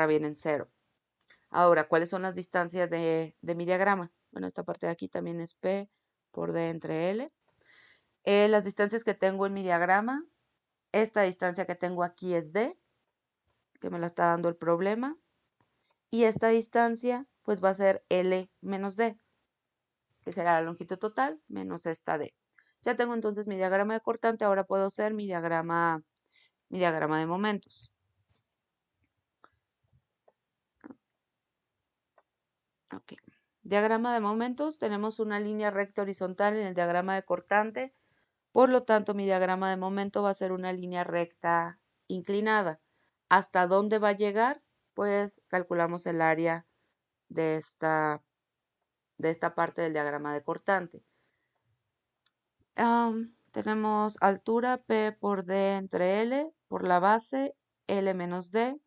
bien en 0. Ahora, ¿cuáles son las distancias de mi diagrama? Bueno, esta parte de aquí también es P por D entre L. Las distancias que tengo en mi diagrama, esta distancia que tengo aquí es D, que me la está dando el problema. Y esta distancia, pues va a ser L menos D, que será la longitud total menos esta D. Ya tengo entonces mi diagrama de cortante, ahora puedo hacer mi diagrama de momentos. Ok. Diagrama de momentos, tenemos una línea recta horizontal en el diagrama de cortante, por lo tanto mi diagrama de momento va a ser una línea recta inclinada. ¿Hasta dónde va a llegar? Pues calculamos el área de esta parte del diagrama de cortante. Tenemos altura P por D entre L, por la base L menos D.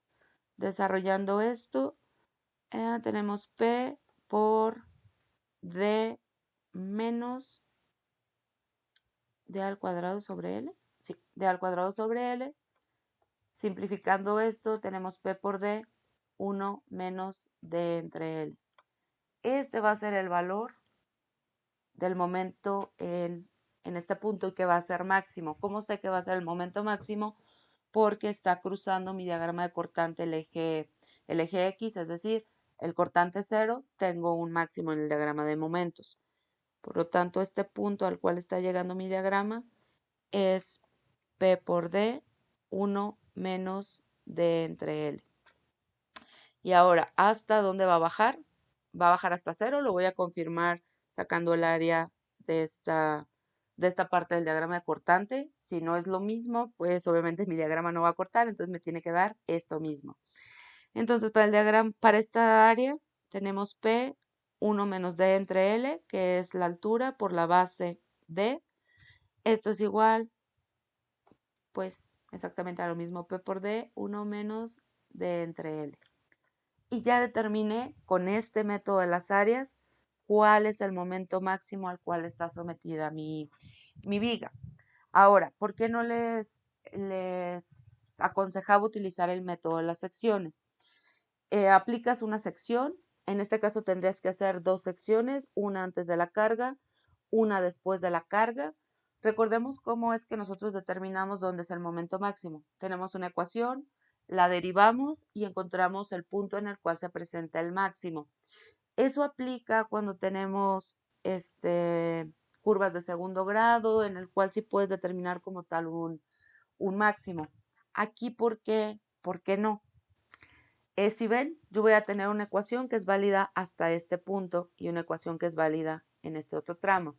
Desarrollando esto, tenemos P por D menos D al cuadrado sobre L. Sí, D al cuadrado sobre L. Simplificando esto, tenemos P por D, 1 menos D entre L. Este va a ser el valor del momento en este punto y que va a ser máximo. ¿Cómo sé que va a ser el momento máximo? Porque está cruzando mi diagrama de cortante el eje X, es decir, el cortante 0, tengo un máximo en el diagrama de momentos. Por lo tanto, este punto al cual está llegando mi diagrama es P por D, 1 menos D entre L. Y ahora, ¿hasta dónde va a bajar? Va a bajar hasta 0, lo voy a confirmar sacando el área de esta parte del diagrama de cortante. Si no es lo mismo, pues obviamente mi diagrama no va a cortar, entonces me tiene que dar esto mismo. Entonces, para esta área tenemos P, 1 menos D entre L, que es la altura por la base D. Esto es igual, pues, exactamente a lo mismo, P por D, 1 menos D entre L. Y ya determiné con este método de las áreas cuál es el momento máximo al cual está sometida mi viga. Ahora, ¿por qué no les aconsejaba utilizar el método de las secciones? Aplicas una sección, en este caso tendrías que hacer 2 secciones, una antes de la carga, una después de la carga. Recordemos cómo es que nosotros determinamos dónde es el momento máximo. Tenemos una ecuación, la derivamos y encontramos el punto en el cual se presenta el máximo. Eso aplica cuando tenemos curvas de segundo grado, en el cual sí puedes determinar como tal un máximo. Aquí, ¿por qué no? Si ven, yo voy a tener una ecuación que es válida hasta este punto y una ecuación que es válida en este otro tramo.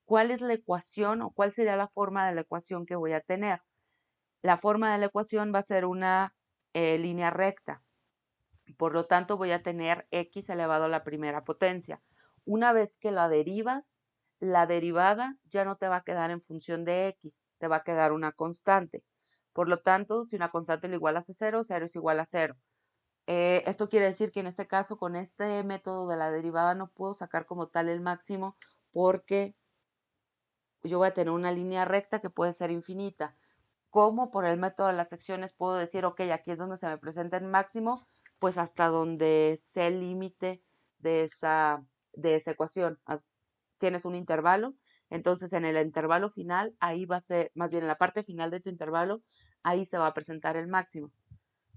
¿Cuál es la ecuación o cuál sería la forma de la ecuación que voy a tener? La forma de la ecuación va a ser una línea recta. Por lo tanto, voy a tener x elevado a la primera potencia. Una vez que la derivas, la derivada ya no te va a quedar en función de x, te va a quedar una constante. Por lo tanto, si una constante le igual a 0, 0 es igual a 0. Esto quiere decir que en este caso, con este método de la derivada, no puedo sacar como tal el máximo porque yo voy a tener una línea recta que puede ser infinita. ¿Cómo? Por el método de las secciones puedo decir, ok, aquí es donde se me presenta el máximo, pues hasta donde sea el límite de esa ecuación. Tienes un intervalo, entonces en el intervalo final, ahí va a ser, más bien en la parte final de tu intervalo, ahí se va a presentar el máximo.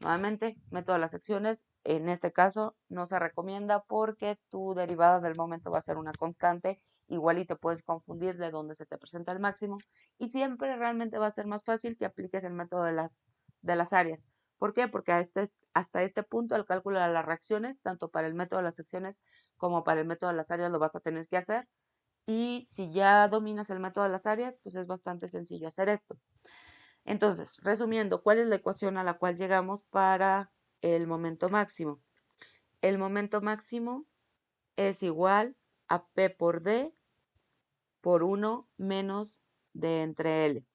Nuevamente, método de las secciones, en este caso no se recomienda porque tu derivada del momento va a ser una constante, igual y te puedes confundir de dónde se te presenta el máximo y siempre realmente va a ser más fácil que apliques el método de las áreas. ¿Por qué? Porque hasta este punto el cálculo de las reacciones, tanto para el método de las secciones como para el método de las áreas, lo vas a tener que hacer. Y si ya dominas el método de las áreas, pues es bastante sencillo hacer esto. Entonces, resumiendo, ¿cuál es la ecuación a la cual llegamos para el momento máximo? El momento máximo es igual a P por D por 1 menos D entre L.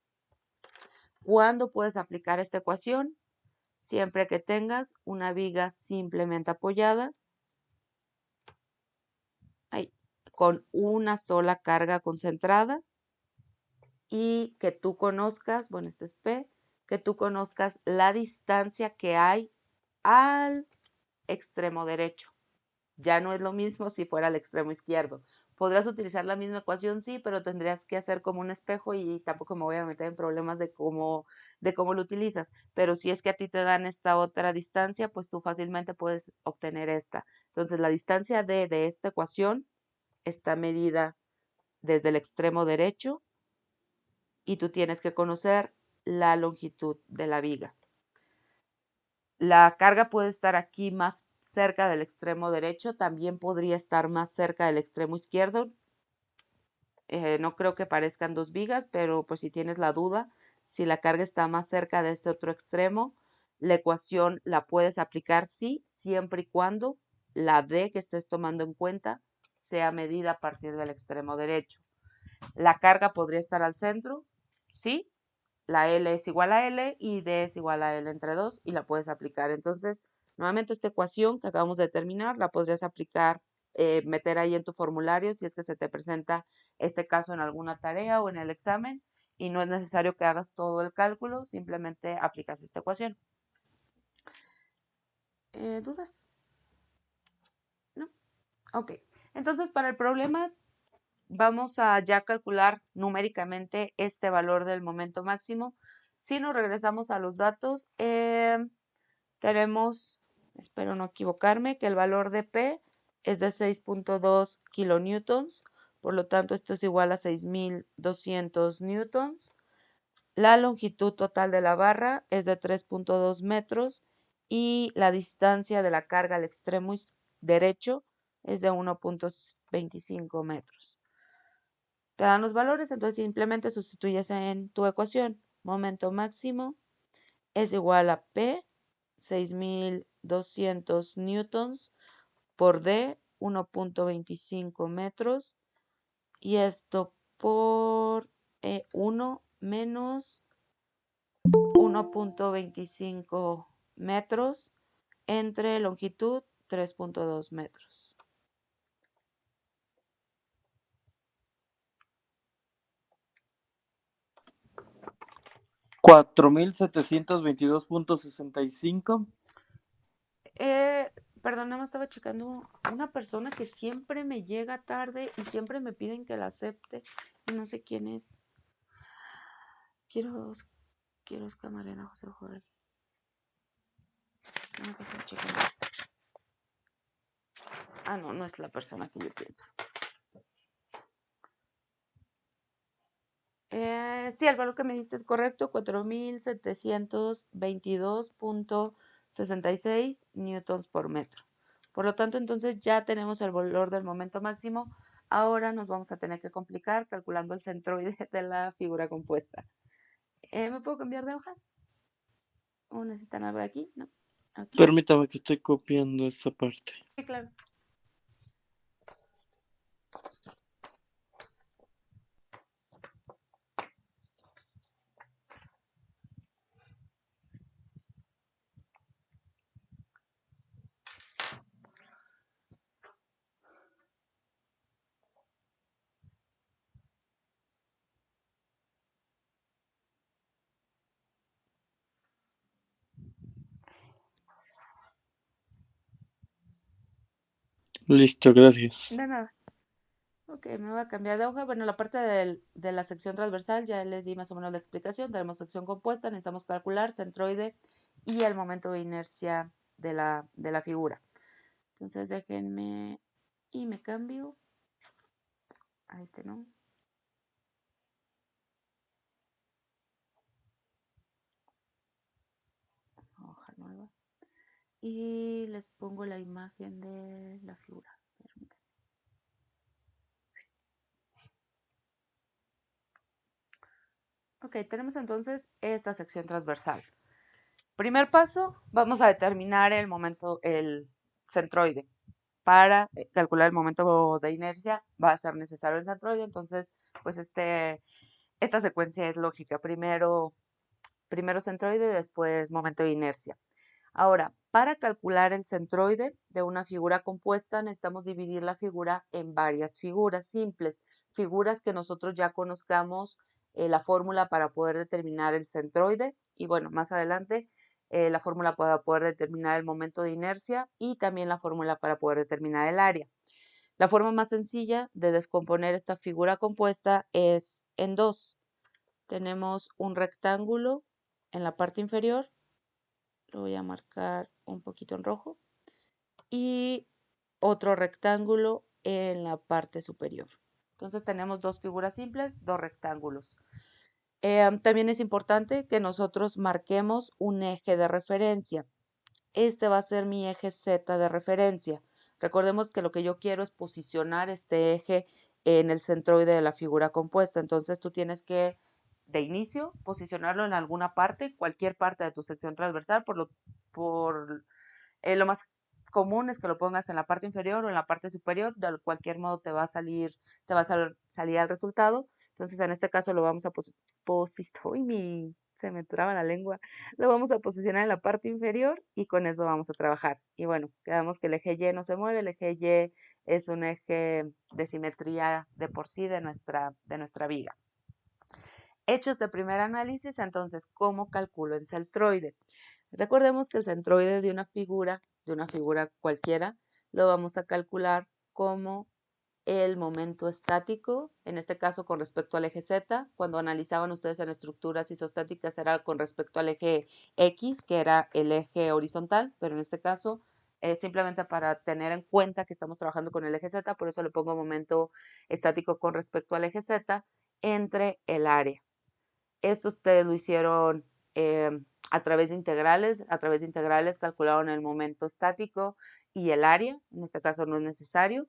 ¿Cuándo puedes aplicar esta ecuación? Siempre que tengas una viga simplemente apoyada ahí, con una sola carga concentrada y que tú conozcas, bueno, este es P, que tú conozcas la distancia que hay al extremo derecho. Ya no es lo mismo si fuera al extremo izquierdo. Podrás utilizar la misma ecuación, sí, pero tendrías que hacer como un espejo y tampoco me voy a meter en problemas de cómo lo utilizas. Pero si es que a ti te dan esta otra distancia, pues tú fácilmente puedes obtener esta. Entonces, la distancia de esta ecuación está medida desde el extremo derecho y tú tienes que conocer la longitud de la viga. La carga puede estar aquí más cerca del extremo derecho, también podría estar más cerca del extremo izquierdo. No creo que parezcan dos vigas, pero pues si tienes la duda, si la carga está más cerca de este otro extremo, la ecuación la puedes aplicar sí, siempre y cuando la D que estés tomando en cuenta sea medida a partir del extremo derecho. La carga podría estar al centro, sí, la L es igual a L y D es igual a L entre 2 y la puedes aplicar. Entonces, nuevamente esta ecuación que acabamos de determinar la podrías aplicar, meter ahí en tu formulario si es que se te presenta este caso en alguna tarea o en el examen y no es necesario que hagas todo el cálculo, simplemente aplicas esta ecuación. ¿Dudas? ¿No? Ok. Entonces, para el problema vamos a ya calcular numéricamente este valor del momento máximo. Si nos regresamos a los datos, tenemos, espero no equivocarme, que el valor de P es de 6.2 kilonewtons, por lo tanto esto es igual a 6.200 newtons. La longitud total de la barra es de 3.2 metros y la distancia de la carga al extremo derecho es de 1.25 metros. Te dan los valores, entonces simplemente sustituyes en tu ecuación. Momento máximo es igual a P, 6.200 newtons, por D, 1.25 metros, y esto por 1 menos 1.25 metros entre longitud 3.2 metros. $4,722.65. Perdón, nada más estaba checando una persona que siempre me llega tarde y siempre me piden que la acepte y no sé quién es. Quiero Camarena José Joel. Nada más déjame checar. Ah, no, no es la persona que yo pienso. Sí, el valor que me diste es correcto, 4.722.66 newtons por metro. Por lo tanto, entonces ya tenemos el valor del momento máximo. Ahora nos vamos a tener que complicar calculando el centroide de la figura compuesta. ¿Me puedo cambiar de hoja? ¿O necesitan algo de aquí? No. Aquí. Permítame que estoy copiando esa parte. Sí, claro. Listo, gracias. De nada. Ok, me voy a cambiar de hoja. Bueno, la parte de la sección transversal ya les di más o menos la explicación. Tenemos sección compuesta, necesitamos calcular centroide y el momento de inercia de la figura. Entonces déjenme y me cambio a este, ¿no? Hoja nueva. Y les pongo la imagen de la figura. Permítanme. Ok, tenemos entonces esta sección transversal. Primer paso, vamos a determinar el momento, el centroide. Para calcular el momento de inercia va a ser necesario el centroide, entonces pues esta secuencia es lógica. Primero primero centroide y después momento de inercia. Ahora, para calcular el centroide de una figura compuesta, necesitamos dividir la figura en varias figuras simples, figuras que nosotros ya conozcamos la fórmula para poder determinar el centroide y bueno, más adelante la fórmula para poder determinar el momento de inercia y también la fórmula para poder determinar el área. La forma más sencilla de descomponer esta figura compuesta es en dos. Tenemos un rectángulo en la parte inferior, lo voy a marcar un poquito en rojo, y otro rectángulo en la parte superior. Entonces tenemos dos figuras simples, dos rectángulos. También es importante que nosotros marquemos un eje de referencia. Este va a ser mi eje Z de referencia. Recordemos que lo que yo quiero es posicionar este eje en el centroide de la figura compuesta. Entonces tú tienes que, de inicio, posicionarlo en alguna parte, cualquier parte de tu sección transversal. Lo más común es que lo pongas en la parte inferior o en la parte superior. De cualquier modo te va a salir al resultado. Entonces en este caso lo vamos a se me traba la lengua. Lo vamos a posicionar en la parte inferior y con eso vamos a trabajar. Y bueno, quedamos que el eje Y no se mueve. El eje Y es un eje de simetría de por sí de nuestra viga. Hecho este primer análisis, entonces, ¿cómo calculo el centroide? Recordemos que el centroide de una figura cualquiera, lo vamos a calcular como el momento estático, en este caso con respecto al eje Z. Cuando analizaban ustedes en estructuras isostáticas era con respecto al eje X, que era el eje horizontal, pero en este caso simplemente para tener en cuenta que estamos trabajando con el eje Z, por eso le pongo momento estático con respecto al eje Z entre el área. Esto ustedes lo hicieron a través de integrales. A través de integrales calcularon el momento estático y el área. En este caso no es necesario.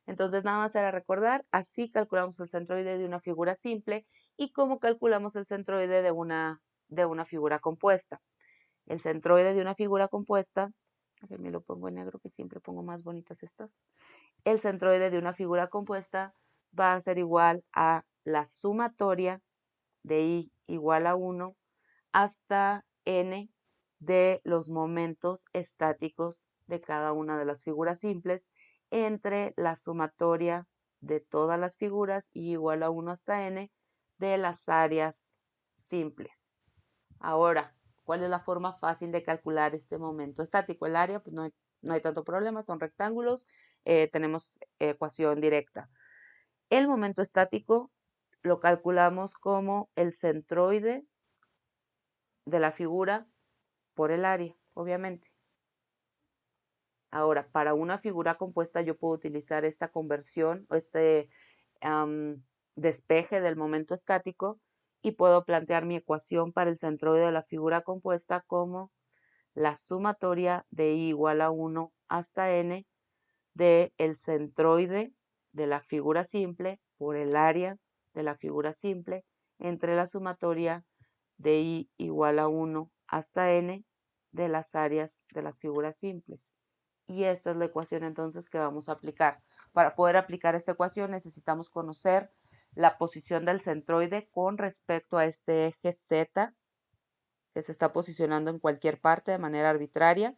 Entonces nada más era recordar, así calculamos el centroide de una figura simple y cómo calculamos el centroide de una figura compuesta. El centroide de una figura compuesta, me lo pongo en negro que siempre pongo más bonitas estas. El centroide de una figura compuesta va a ser igual a la sumatoria de I igual a 1 hasta n de los momentos estáticos de cada una de las figuras simples entre la sumatoria de todas las figuras y igual a 1 hasta n de las áreas simples. Ahora, ¿cuál es la forma fácil de calcular este momento estático? El área, pues no hay tanto problema, son rectángulos, tenemos ecuación directa. El momento estático lo calculamos como el centroide de la figura por el área, obviamente. Ahora, para una figura compuesta yo puedo utilizar esta conversión o este despeje del momento estático y puedo plantear mi ecuación para el centroide de la figura compuesta como la sumatoria de I igual a 1 hasta n del centroide de la figura simple por el área de la figura simple entre la sumatoria de I igual a 1 hasta n de las áreas de las figuras simples. Y esta es la ecuación entonces que vamos a aplicar. Para poder aplicar esta ecuación necesitamos conocer la posición del centroide con respecto a este eje Z que se está posicionando en cualquier parte de manera arbitraria,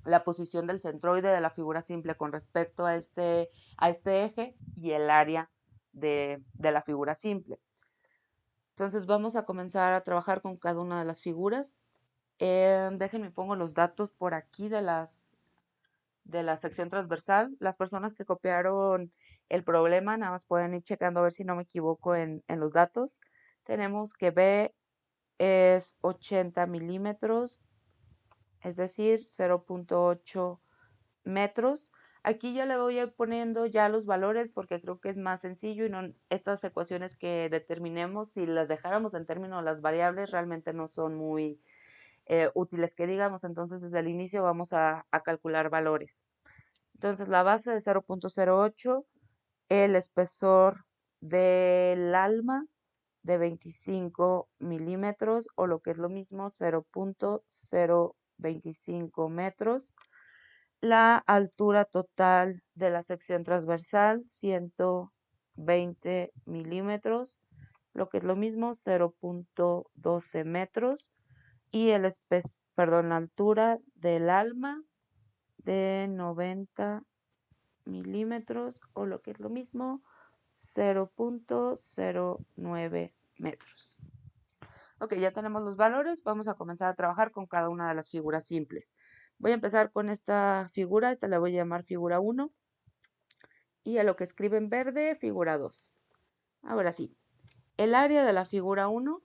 la posición del centroide de la figura simple con respecto a este eje y el área de la figura simple. Entonces vamos a comenzar a trabajar con cada una de las figuras. Déjenme pongo los datos por aquí de la sección transversal. Las personas que copiaron el problema nada más pueden ir checando a ver si no me equivoco en los datos. Tenemos que B es 80 milímetros, es decir, 0.8 metros. Aquí ya le voy a ir poniendo ya los valores porque creo que es más sencillo y no, estas ecuaciones que determinemos, si las dejáramos en términos de las variables, realmente no son muy útiles que digamos. Entonces desde el inicio vamos a calcular valores. Entonces la base de 0.08, el espesor del alma de 25 milímetros o lo que es lo mismo 0.025 metros, la altura total de la sección transversal 120 milímetros, lo que es lo mismo, 0.12 metros. Y la altura del alma de 90 milímetros, o lo que es lo mismo, 0.09 metros. Ok, ya tenemos los valores. Vamos a comenzar a trabajar con cada una de las figuras simples. Voy a empezar con esta figura. Esta la voy a llamar figura 1. Y a lo que escribe en verde, figura 2. Ahora sí, el área de la figura 1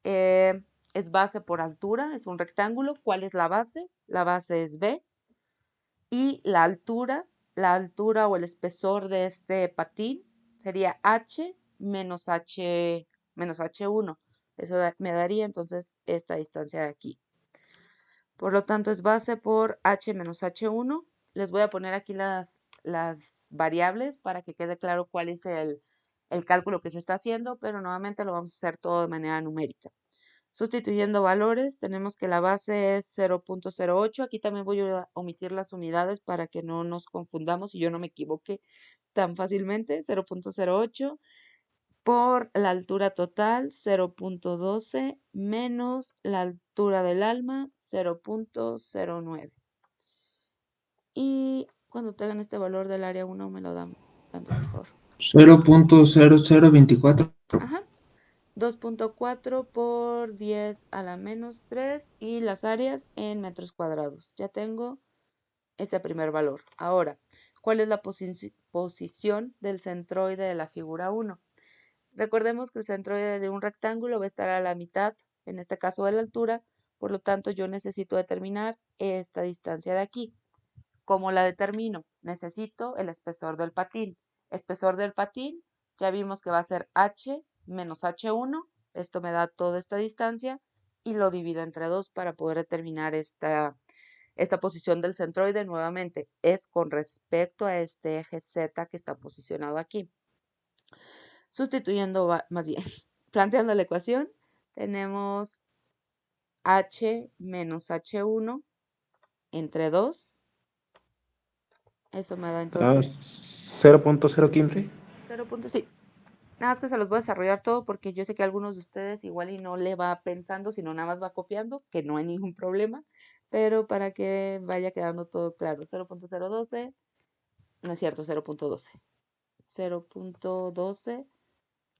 es base por altura, es un rectángulo. ¿Cuál es la base? La base es B. Y la altura o el espesor de este patín sería H menos H1. Eso me daría entonces esta distancia de aquí. Por lo tanto, es base por H menos H1. Les voy a poner aquí las variables para que quede claro cuál es el cálculo que se está haciendo, pero nuevamente lo vamos a hacer todo de manera numérica. Sustituyendo valores, tenemos que la base es 0.08. Aquí también voy a omitir las unidades para que no nos confundamos y yo no me equivoque tan fácilmente. 0.08 por la altura total, 0.12 menos la altura del alma, 0.09. Y cuando tengan este valor del área 1 me lo dan, por favor. 0.0024. Ajá. 2.4 por 10 a la menos 3 y las áreas en metros cuadrados. Ya tengo este primer valor. Ahora, ¿cuál es la posición del centroide de la figura 1? Recordemos que el centroide de un rectángulo va a estar a la mitad, en este caso de la altura, por lo tanto yo necesito determinar esta distancia de aquí. ¿Cómo la determino? Necesito el espesor del patín. Espesor del patín, ya vimos que va a ser H menos H1. Esto me da toda esta distancia y lo divido entre 2 para poder determinar esta posición del centroide. Nuevamente, es con respecto a este eje Z que está posicionado aquí. Sustituyendo, más bien, planteando la ecuación, tenemos H menos H1 entre 2. Eso me da entonces 0.015. 0. Sí. Nada más que se los voy a desarrollar todo porque yo sé que a algunos de ustedes igual y no le va pensando, sino nada más va copiando, que no hay ningún problema, pero para que vaya quedando todo claro. 0.012, no es cierto, 0.12. 0.12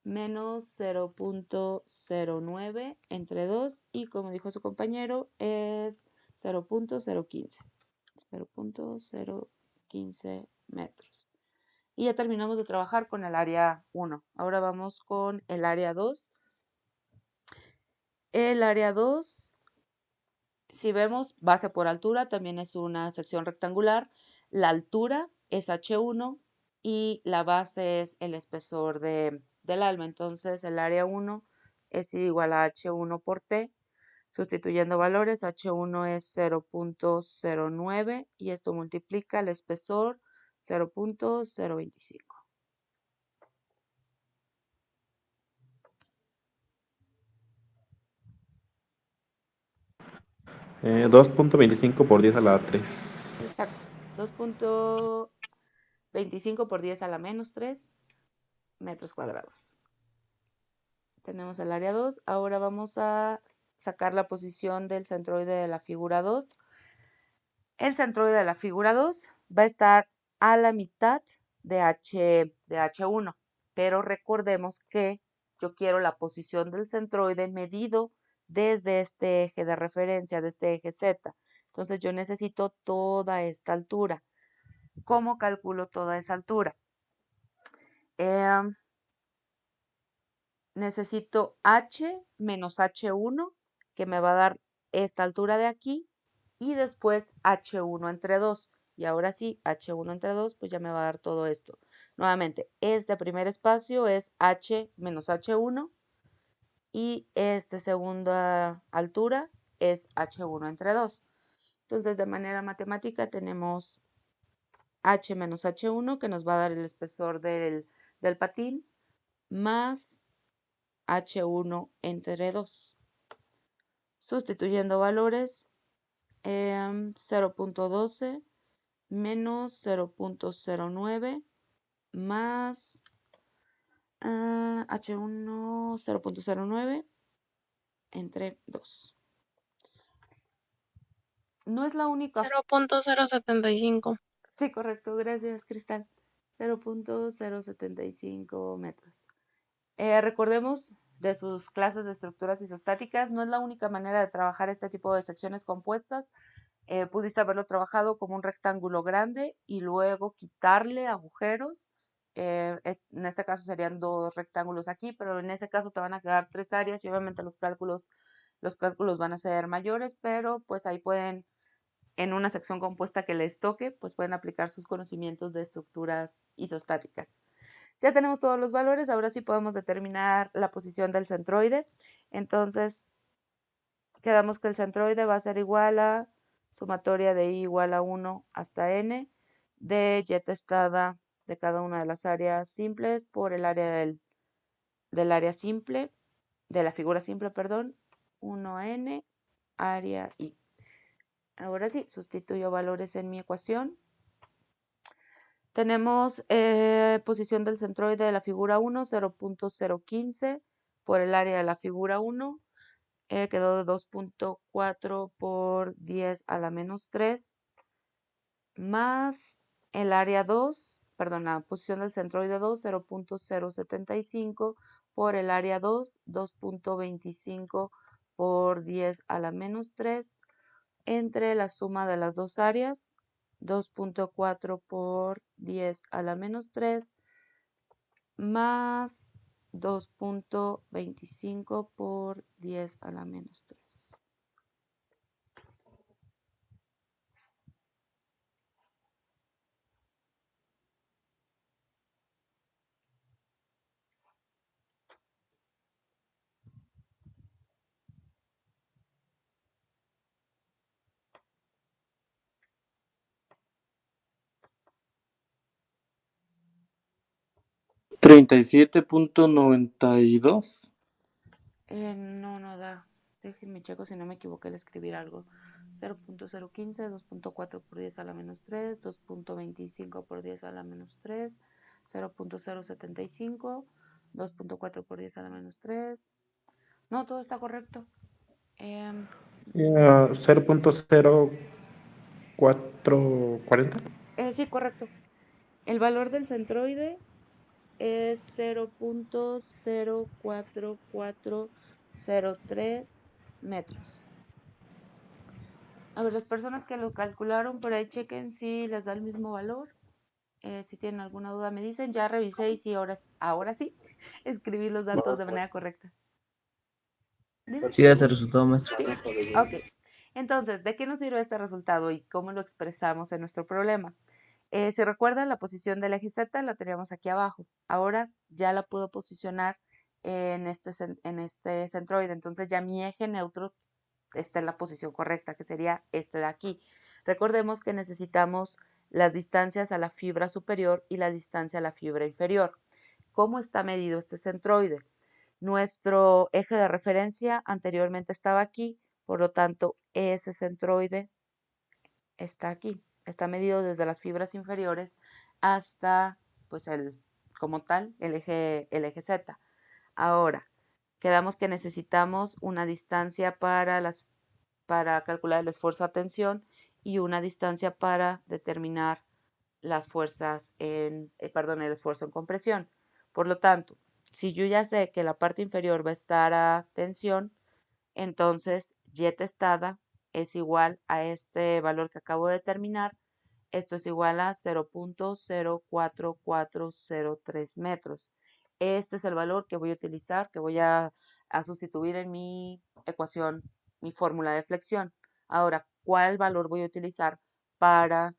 menos 0.09 entre 2 y como dijo su compañero es 0.015. 0.015 metros. Y ya terminamos de trabajar con el área 1. Ahora vamos con el área 2. El área 2, si vemos, base por altura, también es una sección rectangular. La altura es H1 y la base es el espesor del alma. Entonces el área 1 es igual a H1 por T. Sustituyendo valores, H1 es 0.09 y esto multiplica el espesor 0.025. 2.25 por 10 a la 3. Exacto. 2.25 por 10 a la menos 3 metros cuadrados. Tenemos el área 2. Ahora vamos a sacar la posición del centroide de la figura 2. El centroide de la figura 2 va a estar a la mitad de H1. Pero recordemos que yo quiero la posición del centroide medido desde este eje de referencia, de este eje Z. Entonces yo necesito toda esta altura. ¿Cómo calculo toda esa altura? Necesito H menos H1, que me va a dar esta altura de aquí, y después H1 entre 2. Y ahora sí, H1 entre 2, pues ya me va a dar todo esto. Nuevamente, este primer espacio es H menos H1, y esta segunda altura es H1 entre 2. Entonces, de manera matemática tenemos H menos H1, que nos va a dar el espesor del patín, más H1 entre 2. Sustituyendo valores, 0.12 menos 0.09 más H1 0.09 entre 2. No es la única. 0.075. Sí, correcto, gracias, Cristal. 0.075 metros. Recordemos de sus clases de estructuras isostáticas, no es la única manera de trabajar este tipo de secciones compuestas. Pudiste haberlo trabajado como un rectángulo grande y luego quitarle agujeros. En este caso serían 2 rectángulos aquí, pero en ese caso te van a quedar 3 áreas y obviamente los cálculos van a ser mayores, pero pues ahí pueden, en una sección compuesta que les toque, pues pueden aplicar sus conocimientos de estructuras isostáticas. Ya tenemos todos los valores, ahora sí podemos determinar la posición del centroide. Entonces, quedamos que el centroide va a ser igual a sumatoria de i igual a 1 hasta n de y testada de cada una de las áreas simples por el área del área simple, de la figura simple, perdón, 1n área i. Ahora sí, sustituyo valores en mi ecuación. Tenemos posición del centroide de la figura 1, 0.015 por el área de la figura 1. Quedó de 2.4 por 10 a la menos 3, más el área 2, perdón, la posición del centroide 2, 0.075 por el área 2, 2.25 por 10 a la menos 3, entre la suma de las dos áreas, 2.4 por 10 a la menos 3, más 2.25 por 10 a la menos 3. $37.92. No da. Déjenme checo si no me equivoqué al escribir algo. 0.015, 2.4 por 10 a la menos 3, 2.25 por 10 a la menos 3, 0.075, 2.4 por 10 a la menos 3. No, todo está correcto. 0.0440. Sí, correcto. El valor del centroide es 0.04403 metros. A ver, las personas que lo calcularon, por ahí chequen si les da el mismo valor. Si tienen alguna duda me dicen. Ya revisé y sí, ahora sí escribí los datos de manera correcta. Dime. Sí, ese resultado, maestra. ¿Sí? Ok. Entonces, ¿de qué nos sirve este resultado y cómo lo expresamos en nuestro problema? Si recuerdan, la posición del eje Z la teníamos aquí abajo. Ahora ya la puedo posicionar en este centroide. Entonces ya mi eje neutro está en la posición correcta, que sería este de aquí. Recordemos que necesitamos las distancias a la fibra superior y la distancia a la fibra inferior. ¿Cómo está medido este centroide? Nuestro eje de referencia anteriormente estaba aquí, por lo tanto, ese centroide está aquí. Está medido desde las fibras inferiores hasta, pues, como tal, el eje Z. Ahora, quedamos que necesitamos una distancia para calcular el esfuerzo a tensión y una distancia para determinar las fuerzas el esfuerzo en compresión. Por lo tanto, si yo ya sé que la parte inferior va a estar a tensión, entonces Y testada es igual a este valor que acabo de determinar. Esto es igual a 0.04403 metros. Este es el valor que voy a utilizar, que voy a sustituir en mi ecuación, mi fórmula de flexión. Ahora, ¿cuál valor voy a utilizar para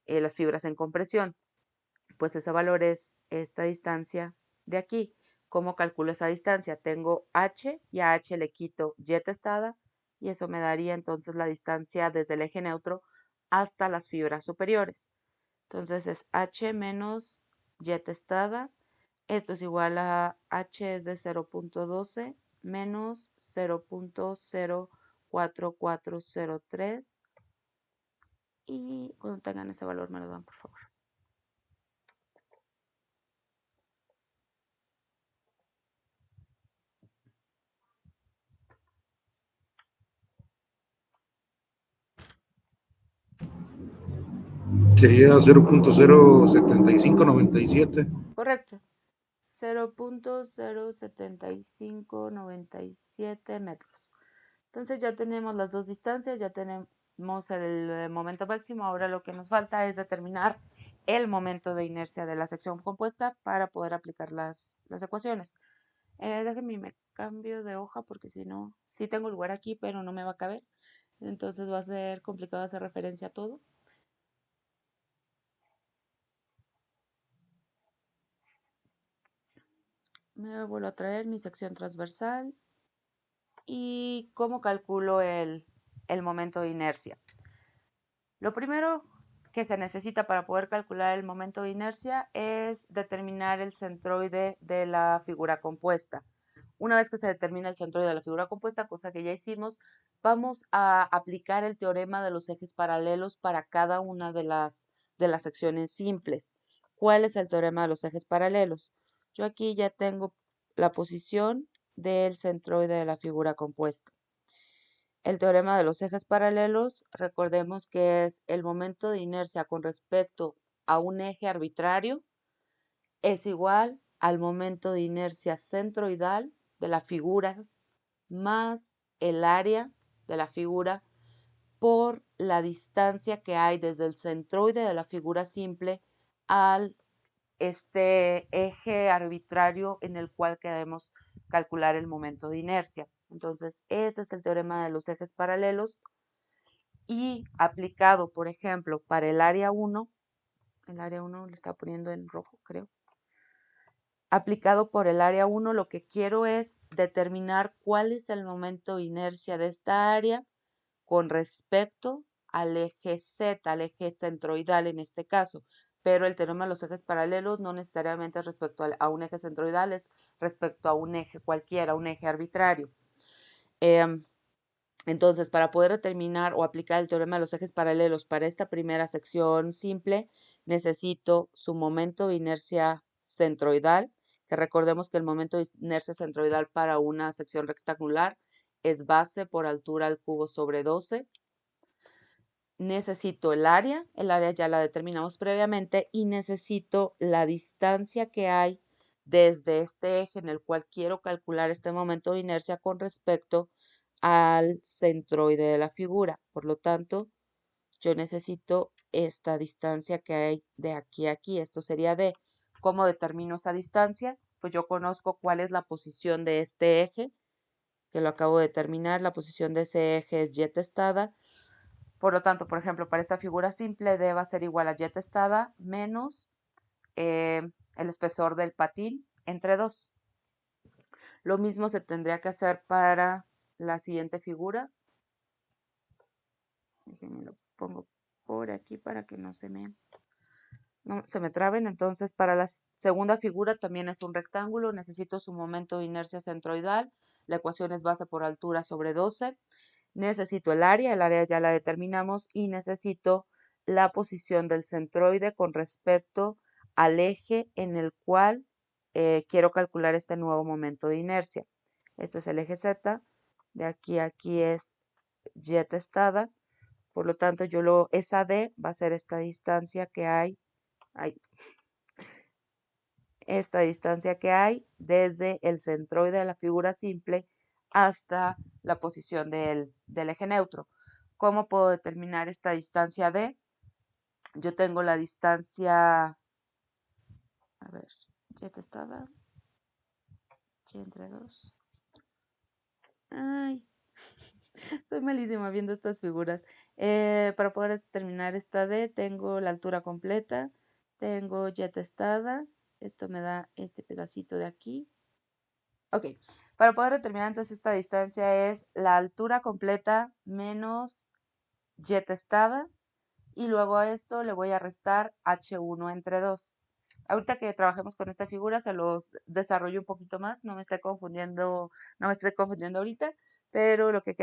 las fibras en compresión? Pues ese valor es esta distancia de aquí. ¿Cómo calculo esa distancia? Tengo h y a h le quito y testada y eso me daría entonces la distancia desde el eje neutro hasta las fibras superiores. Entonces es h menos y testada. Esto es igual a h es de 0.12 menos 0.04403 y cuando tengan ese valor me lo dan, por favor. Sería 0.07597. Correcto. 0.07597 metros. Entonces ya tenemos las dos distancias, ya tenemos el momento máximo. Ahora lo que nos falta es determinar el momento de inercia de la sección compuesta para poder aplicar las ecuaciones. Déjenme, me cambio de hoja porque si no, sí tengo lugar aquí, pero no me va a caber. Entonces va a ser complicado hacer referencia a todo. Me vuelvo a traer mi sección transversal y cómo calculo el momento de inercia. Lo primero que se necesita para poder calcular el momento de inercia es determinar el centroide de la figura compuesta. Una vez que se determina el centroide de la figura compuesta, cosa que ya hicimos, vamos a aplicar el teorema de los ejes paralelos para cada una de las secciones simples. ¿Cuál es el teorema de los ejes paralelos? Yo aquí ya tengo la posición del centroide de la figura compuesta. El teorema de los ejes paralelos, recordemos que es el momento de inercia con respecto a un eje arbitrario es igual al momento de inercia centroidal de la figura más el área de la figura por la distancia que hay desde el centroide de la figura simple al este eje arbitrario en el cual queremos calcular el momento de inercia. Entonces, este es el teorema de los ejes paralelos y aplicado, por ejemplo, para el área 1 le está poniendo en rojo, creo. Aplicado por el área 1, lo que quiero es determinar cuál es el momento de inercia de esta área con respecto al eje Z, al eje centroidal en este caso. Pero el teorema de los ejes paralelos no necesariamente es respecto a un eje centroidal, es respecto a un eje cualquiera, un eje arbitrario. Entonces, para poder determinar o aplicar el teorema de los ejes paralelos para esta primera sección simple, necesito su momento de inercia centroidal, que recordemos que el momento de inercia centroidal para una sección rectangular es base por altura al cubo sobre 12. Necesito el área ya la determinamos previamente, y necesito la distancia que hay desde este eje en el cual quiero calcular este momento de inercia con respecto al centroide de la figura. Por lo tanto, yo necesito esta distancia que hay de aquí a aquí. Esto sería D. ¿Cómo determino esa distancia? Pues yo conozco cuál es la posición de este eje, que lo acabo de determinar. La posición de ese eje es y testada. Por lo tanto, por ejemplo, para esta figura simple, D va a ser igual a y testada menos el espesor del patín entre 2. Lo mismo se tendría que hacer para la siguiente figura. Déjenme lo pongo por aquí para que no se me traben. Entonces, para la segunda figura también es un rectángulo. Necesito su momento de inercia centroidal. La ecuación es base por altura sobre 12. Necesito el área ya la determinamos, y necesito la posición del centroide con respecto al eje en el cual quiero calcular este nuevo momento de inercia. Este es el eje Z, de aquí a aquí es y testada, por lo tanto esa D va a ser esta distancia que hay, esta distancia que hay desde el centroide de la figura simple hasta la posición del eje neutro. ¿Cómo puedo determinar esta distancia D? Yo tengo la distancia, a ver, y testada, y entre 2. Ay, soy malísima viendo estas figuras. Para poder determinar esta D, tengo la altura completa, tengo y testada. Esto me da este pedacito de aquí. Ok, para poder determinar entonces esta distancia es la altura completa menos y testada, y luego a esto le voy a restar h1 entre 2. Ahorita que trabajemos con esta figura se los desarrollo un poquito más, no me estoy confundiendo ahorita, pero lo que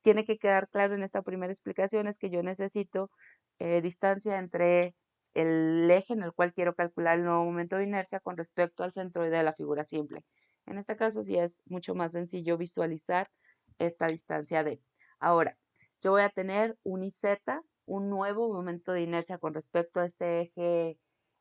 tiene que quedar claro en esta primera explicación es que yo necesito distancia entre el eje en el cual quiero calcular el nuevo momento de inercia con respecto al centroide de la figura simple. En este caso sí es mucho más sencillo visualizar esta distancia D. Ahora, yo voy a tener un IZ un nuevo momento de inercia con respecto a este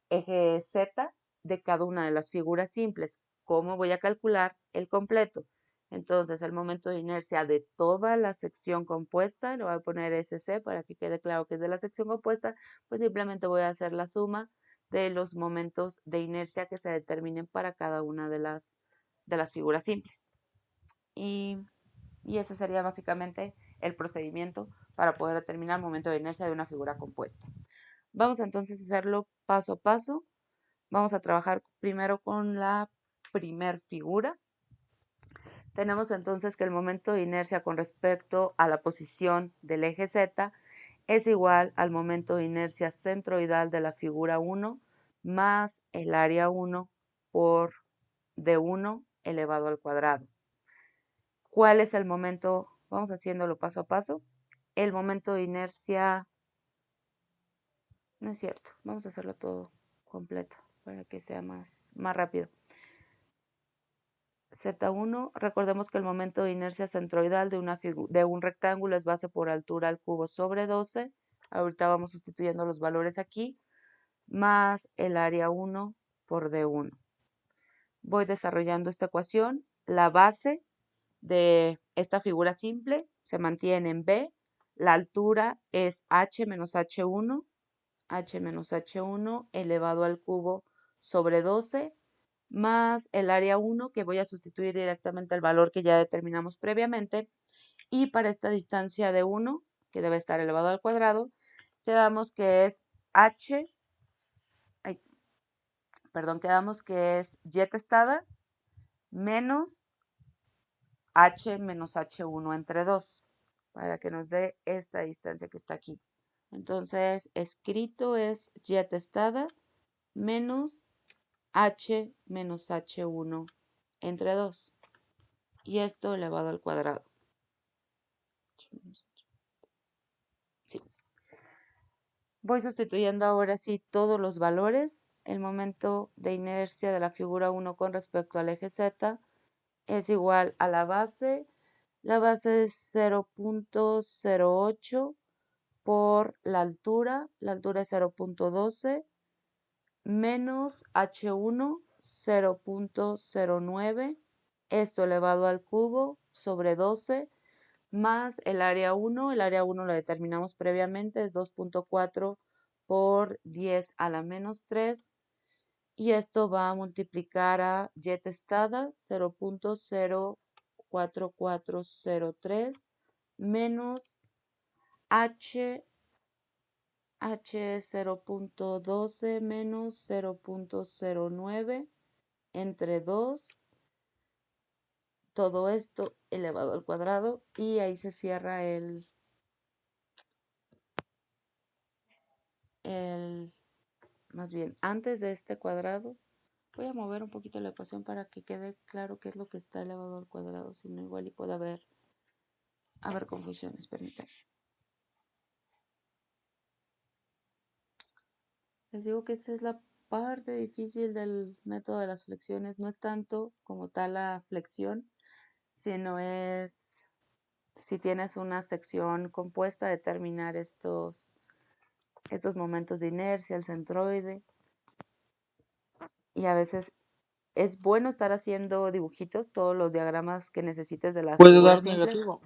eje Z de cada una de las figuras simples. ¿Cómo voy a calcular el completo? Entonces, el momento de inercia de toda la sección compuesta, le voy a poner SC para que quede claro que es de la sección compuesta, pues simplemente voy a hacer la suma de los momentos de inercia que se determinen para cada una de las figuras simples. Y ese sería básicamente el procedimiento para poder determinar el momento de inercia de una figura compuesta. Vamos entonces a hacerlo paso a paso. Vamos a trabajar primero con la primer figura. Tenemos entonces que el momento de inercia con respecto a la posición del eje Z es igual al momento de inercia centroidal de la figura 1 más el área 1 por D1 elevado al cuadrado. ¿Cuál es el momento? Vamos haciéndolo paso a paso. El momento de inercia, no es cierto, vamos a hacerlo todo completo para que sea más rápido. Z1, recordemos que el momento de inercia centroidal de un rectángulo es base por altura al cubo sobre 12. Ahorita vamos sustituyendo los valores aquí, más el área 1 por D1. Voy desarrollando esta ecuación. La base de esta figura simple se mantiene en B. La altura es h menos h1 elevado al cubo sobre 12 más el área 1, que voy a sustituir directamente el valor que ya determinamos previamente. Y para esta distancia de 1, que debe estar elevado al cuadrado, quedamos que es y testada menos h menos h1 entre 2, para que nos dé esta distancia que está aquí. Entonces, escrito es y testada menos h menos h1 entre 2. Y esto elevado al cuadrado. Sí. Voy sustituyendo ahora sí todos los valores. El momento de inercia de la figura 1 con respecto al eje Z es igual a la base. La base es 0.08 por la altura es 0.12, menos H1, 0.09, esto elevado al cubo sobre 12, más el área 1 lo determinamos previamente, es 2.4 por 10 a la menos 3, y esto va a multiplicar a y testada 0.04403 menos H es 0.12 menos 0.09 entre 2, todo esto elevado al cuadrado, y ahí se cierra más bien, antes de este cuadrado, voy a mover un poquito la ecuación para que quede claro qué es lo que está elevado al cuadrado, si no igual y puede haber confusiones, permítanme. Les digo que esta es la parte difícil del método de las flexiones. No es tanto como tal la flexión, sino es si tienes una sección compuesta, determinar estos momentos de inercia, el centroide. Y a veces es bueno estar haciendo dibujitos, todos los diagramas que necesites de las ¿Puede figuras dar simples. negativo?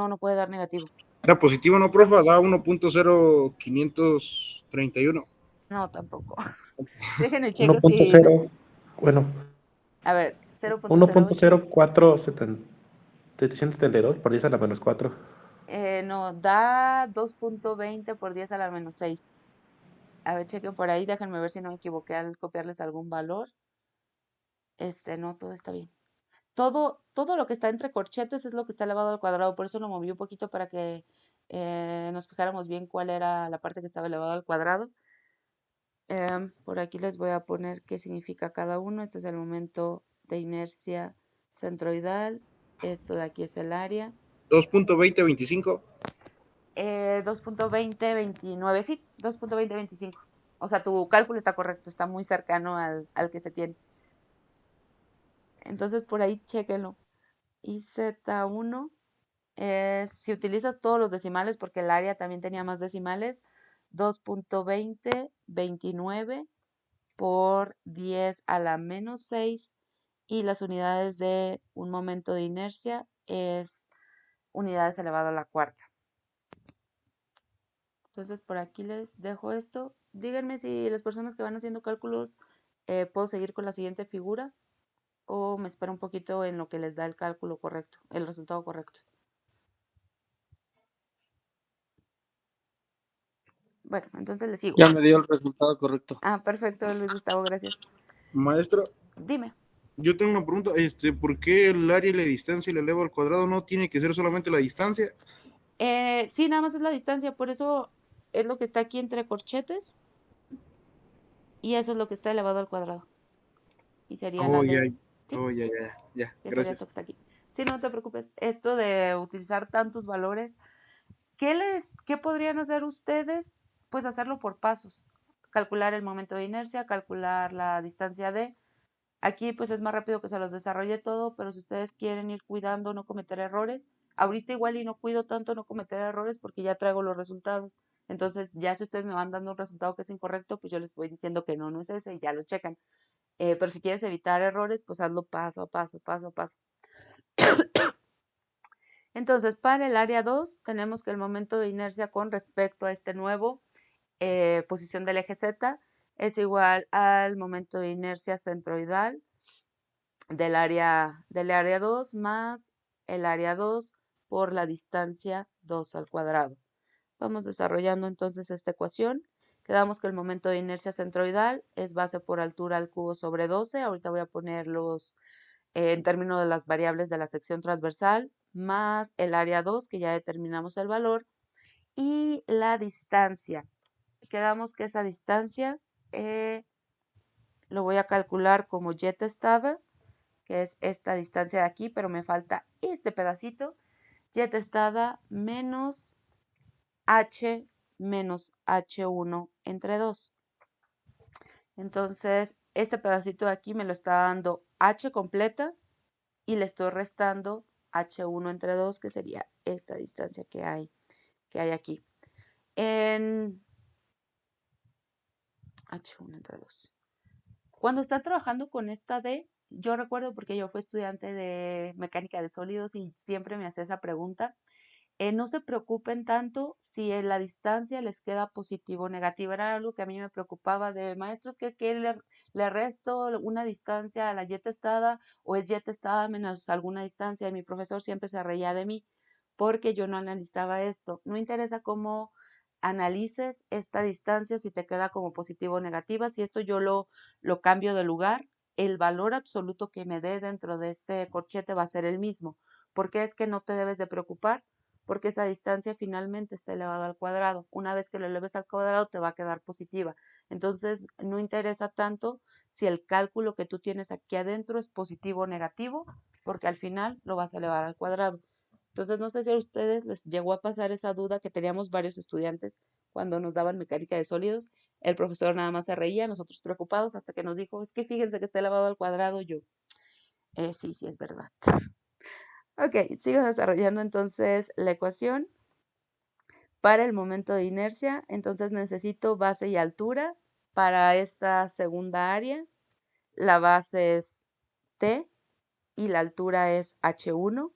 No puede dar negativo. Era positivo, ¿no, profe? Da 1.0531. No, tampoco. Déjenme checo si... 1.0, bueno, A ver, 0.08. 1.04772 por 10 a la menos 4. No, da 2.20 por 10 a la menos 6. A ver, chequen por ahí, déjenme ver si no me equivoqué al copiarles algún valor. No, todo está bien. Todo lo que está entre corchetes es lo que está elevado al cuadrado, por eso lo moví un poquito para que nos fijáramos bien cuál era la parte que estaba elevado al cuadrado. Por aquí les voy a poner qué significa cada uno. Este es el momento de inercia centroidal. Esto de aquí es el área. 2.2025. 2.2029, sí, 2.2025. O sea, tu cálculo está correcto, está muy cercano al que se tiene. Entonces, por ahí chéquenlo. Y Z1 si utilizas todos los decimales, porque el área también tenía más decimales, 2.2029 por 10 a la menos 6 y las unidades de un momento de inercia es unidades elevado a la cuarta. Entonces por aquí les dejo esto. Díganme si las personas que van haciendo cálculos puedo seguir con la siguiente figura o me espero un poquito en lo que les da el cálculo correcto, el resultado correcto. Bueno, entonces les sigo. Ya me dio el resultado correcto. Ah, perfecto, Luis Gustavo, gracias. Maestro, Dime. yo tengo una pregunta. ¿Por qué el área y la distancia y la eleva al cuadrado no tiene que ser solamente la distancia? Sí, nada más es la distancia, por eso es lo que está aquí entre corchetes y eso es lo que está elevado al cuadrado. Y sería la Oh, ya, de, ¿sí? ya. Que sería Gracias. esto que está aquí. Sí, no te preocupes. Esto de utilizar tantos valores, ¿qué podrían hacer ustedes? Pues hacerlo por pasos. Calcular el momento de inercia, calcular la distancia de. Aquí pues es más rápido que se los desarrolle todo, pero si ustedes quieren ir cuidando, no cometer errores, ahorita igual y no cuido tanto no cometer errores porque ya traigo los resultados. Entonces ya si ustedes me van dando un resultado que es incorrecto, pues yo les voy diciendo que no es ese y ya lo checan. Pero si quieres evitar errores, pues hazlo paso a paso, paso a paso. Entonces, para el área 2, tenemos que el momento de inercia con respecto a este nuevo posición del eje Z es igual al momento de inercia centroidal del área 2 más el área 2 por la distancia 2 al cuadrado. Vamos desarrollando entonces esta ecuación. Quedamos que el momento de inercia centroidal es base por altura al cubo sobre 12. Ahorita voy a poner los en términos de las variables de la sección transversal, más el área 2, que ya determinamos el valor, y la distancia. Quedamos que esa distancia lo voy a calcular como y testada, que es esta distancia de aquí, pero me falta este pedacito, y testada menos h menos h1 entre 2. Entonces, este pedacito de aquí me lo está dando h completa y le estoy restando h1 entre 2, que sería esta distancia que hay aquí. En h1 entre 2. Cuando están trabajando con esta D, yo recuerdo porque yo fui estudiante de mecánica de sólidos y siempre me hacía esa pregunta. No se preocupen tanto si en la distancia les queda positivo o negativo. Era algo que a mí me preocupaba de maestros que le resto una distancia a la y testada o es y testada menos alguna distancia. Y mi profesor siempre se reía de mí porque yo no analizaba esto. No interesa cómo analices esta distancia, si te queda como positivo o negativa. Si esto yo lo cambio de lugar, el valor absoluto que me dé dentro de este corchete va a ser el mismo. ¿Por qué es que no te debes de preocupar? Porque esa distancia finalmente está elevada al cuadrado. Una vez que lo eleves al cuadrado te va a quedar positiva. Entonces no interesa tanto si el cálculo que tú tienes aquí adentro es positivo o negativo, porque al final lo vas a elevar al cuadrado. Entonces no sé si a ustedes les llegó a pasar esa duda que teníamos varios estudiantes cuando nos daban mecánica de sólidos. El profesor nada más se reía, nosotros preocupados, hasta que nos dijo, es que fíjense que está elevado al cuadrado. Yo, sí, es verdad. Ok, sigo desarrollando entonces la ecuación para el momento de inercia. Entonces necesito base y altura para esta segunda área. La base es T y la altura es H1.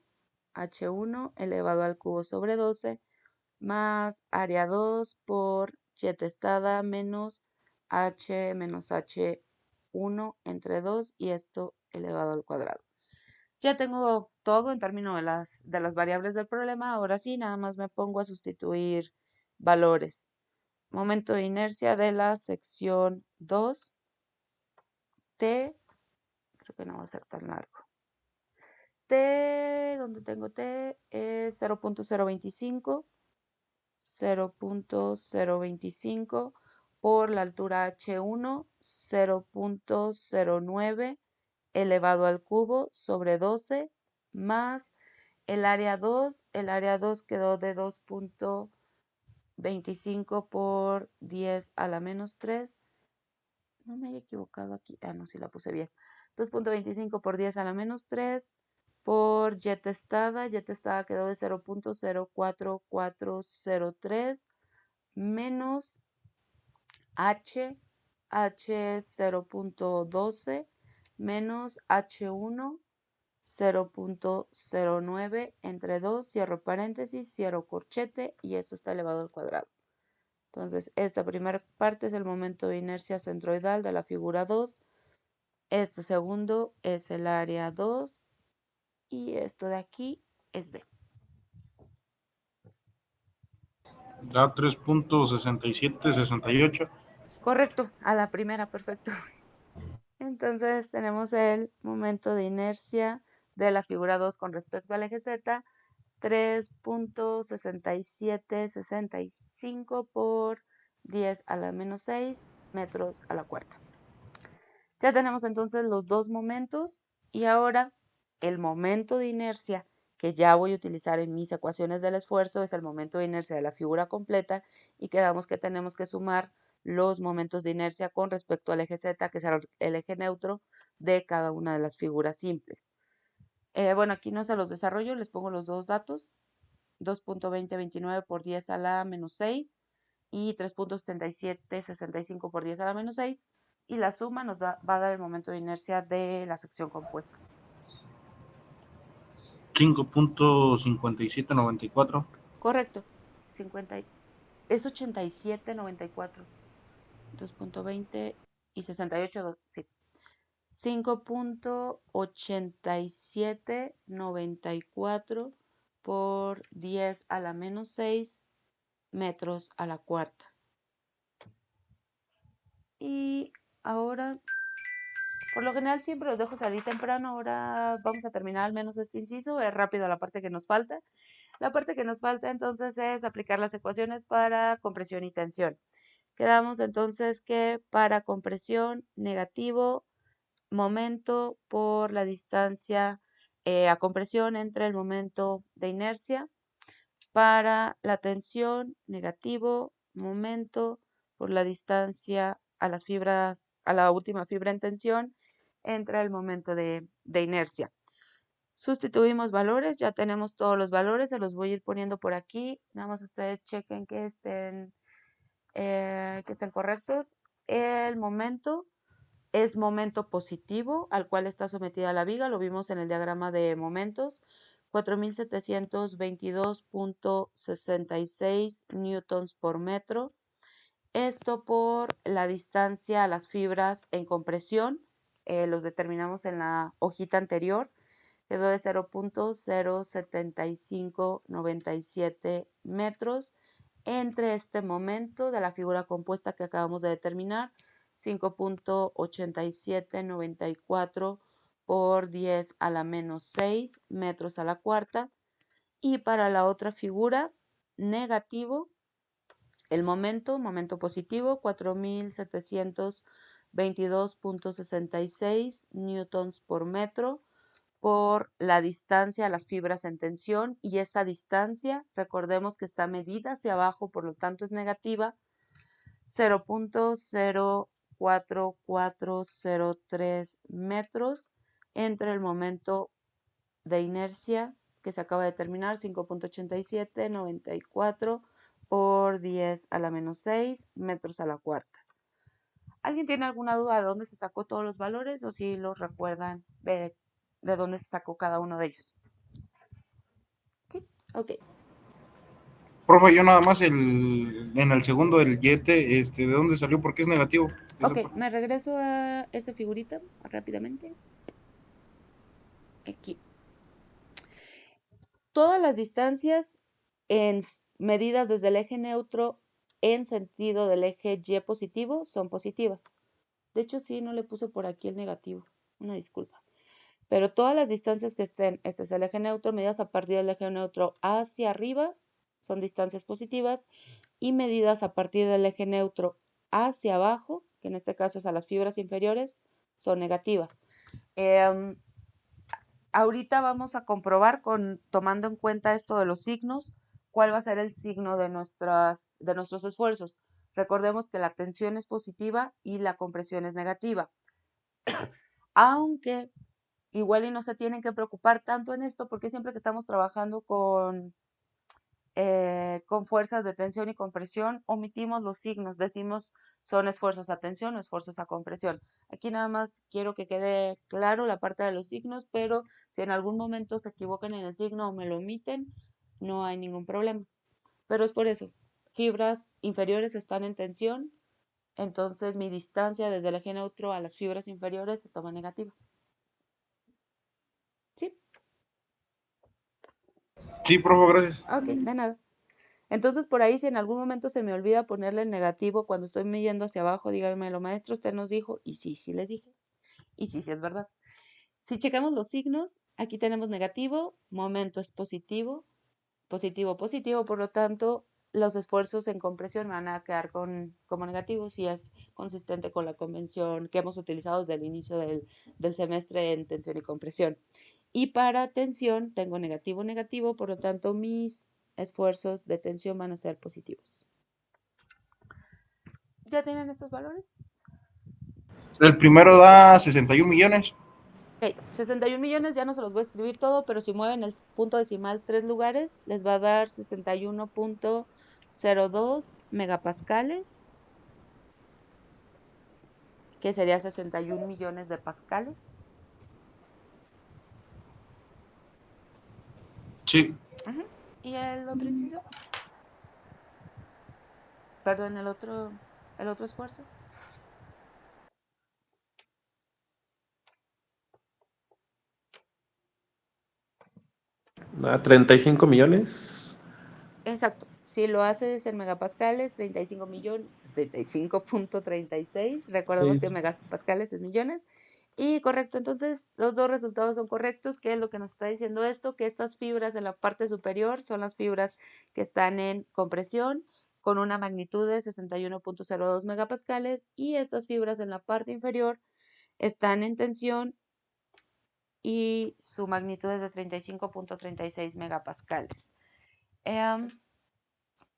H1 elevado al cubo sobre 12 más área 2 por y testada menos H1 entre 2 y esto elevado al cuadrado. Ya tengo todo en términos de las variables del problema. Ahora sí, nada más me pongo a sustituir valores. Momento de inercia de la sección 2, T, creo que no va a ser tan largo. T, donde tengo T, es 0.025, 0.025 por la altura H1, 0.09 elevado al cubo sobre 12 más el área 2 quedó de 2.25 por 10 a la menos 3. No me haya equivocado aquí. Ah, no, sí la puse bien. 2.25 por 10 a la menos 3 por y testada quedó de 0.04403 menos H 0.12 menos H1 0.09 entre 2, cierro paréntesis, cierro corchete y esto está elevado al cuadrado. Entonces, esta primera parte es el momento de inercia centroidal de la figura 2. Este segundo es el área 2 y esto de aquí es D. Da 3.6768. Correcto, a la primera, perfecto. Entonces tenemos el momento de inercia de la figura 2 con respecto al eje Z, 3.6765 por 10 a la menos 6 metros a la cuarta. Ya tenemos entonces los dos momentos y ahora el momento de inercia que ya voy a utilizar en mis ecuaciones del esfuerzo es el momento de inercia de la figura completa y quedamos que tenemos que sumar los momentos de inercia con respecto al eje Z, que será el eje neutro de cada una de las figuras simples. Bueno, aquí no se los desarrollo, les pongo los dos datos, 2.2029 por 10 a la menos 6 y 3.6765 por 10 a la menos 6 y la suma nos va a dar el momento de inercia de la sección compuesta. 5.5794. Correcto, 50, es 87.94, 2.20 y 68, sí. 5.8794 por 10 a la menos 6 metros a la cuarta. Y ahora, por lo general siempre los dejo salir temprano, ahora vamos a terminar al menos este inciso, es rápido la parte que nos falta. La parte que nos falta entonces es aplicar las ecuaciones para compresión y tensión. Quedamos entonces que para compresión negativo momento por la distancia a compresión entre el momento de inercia. Para la tensión negativo momento por la distancia a las fibras, a la última fibra en tensión entre el momento de inercia. Sustituimos valores, ya tenemos todos los valores, se los voy a ir poniendo por aquí. Nada más ustedes chequen que estén correctos. El momento es momento positivo al cual está sometida la viga, lo vimos en el diagrama de momentos, 4.722.66 newtons por metro. Esto por la distancia a las fibras en compresión, los determinamos en la hojita anterior, quedó de 0.07597 metros entre este momento de la figura compuesta que acabamos de determinar, 5.8794 por 10 a la menos 6 metros a la cuarta. Y para la otra figura, negativo, el momento positivo, 4.722.66 newtons por metro por la distancia a las fibras en tensión y esa distancia, recordemos que está medida hacia abajo, por lo tanto es negativa, 0.04403 metros entre el momento de inercia que se acaba de determinar, 5.8794 por 10 a la menos 6 metros a la cuarta. ¿Alguien tiene alguna duda de dónde se sacó todos los valores o si los recuerdan de dónde se sacó cada uno de ellos? Sí, ok. Profe, yo nada más en el segundo, el yete, ¿de dónde salió? ¿Por qué es negativo? Ok, me regreso a esa figurita rápidamente. Aquí. Todas las distancias medidas desde el eje neutro en sentido del eje Y positivo son positivas. De hecho, sí, no le puse por aquí el negativo. Una disculpa. Pero todas las distancias que estén, este es el eje neutro, medidas a partir del eje neutro hacia arriba, son distancias positivas, y medidas a partir del eje neutro hacia abajo, que en este caso es a las fibras inferiores, son negativas. Ahorita vamos a comprobar, tomando en cuenta esto de los signos, cuál va a ser el signo de nuestros esfuerzos. Recordemos que la tensión es positiva y la compresión es negativa. Aunque igual y no se tienen que preocupar tanto en esto porque siempre que estamos trabajando con fuerzas de tensión y compresión, omitimos los signos, decimos son esfuerzos a tensión o esfuerzos a compresión. Aquí nada más quiero que quede claro la parte de los signos, pero si en algún momento se equivocan en el signo o me lo omiten, no hay ningún problema. Pero es por eso, fibras inferiores están en tensión, entonces mi distancia desde el eje neutro a las fibras inferiores se toma negativa. ¿Sí? Sí, profe, gracias. Ok, de nada. Entonces, por ahí, si en algún momento se me olvida ponerle el negativo cuando estoy midiendo hacia abajo, díganmelo, maestro, usted nos dijo, y sí, sí les dije, y sí, sí es verdad. Si checamos los signos, aquí tenemos negativo, momento es positivo, positivo, positivo, por lo tanto, los esfuerzos en compresión van a quedar como negativos si es consistente con la convención que hemos utilizado desde el inicio del semestre en tensión y compresión. Y para tensión tengo negativo, negativo, por lo tanto mis esfuerzos de tensión van a ser positivos. ¿Ya tienen estos valores? El primero da 61 millones. Ok, 61 millones ya no se los voy a escribir todo, pero si mueven el punto decimal 3 lugares, les va a dar 61.02 megapascales, que sería 61 millones de pascales. Sí. Ujú. ¿Y el otro inciso? Perdón, el otro esfuerzo. A 35 millones. Exacto. Si lo haces en megapascales, 35 millones, 35.36. Recordemos Sí. que megapascales es millones. Y correcto, entonces los dos resultados son correctos. ¿Qué es lo que nos está diciendo esto? Que estas fibras en la parte superior son las fibras que están en compresión con una magnitud de 61.02 megapascales y estas fibras en la parte inferior están en tensión y su magnitud es de 35.36 megapascales.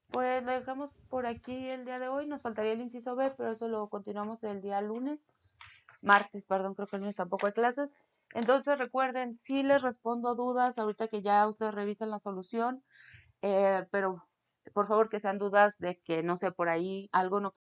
Pues lo dejamos por aquí el día de hoy. Nos faltaría el inciso B, pero eso lo continuamos el día martes, perdón, creo que el lunes tampoco hay clases. Entonces recuerden, sí les respondo dudas ahorita que ya ustedes revisan la solución, pero por favor que sean dudas de que, no sé, por ahí algo no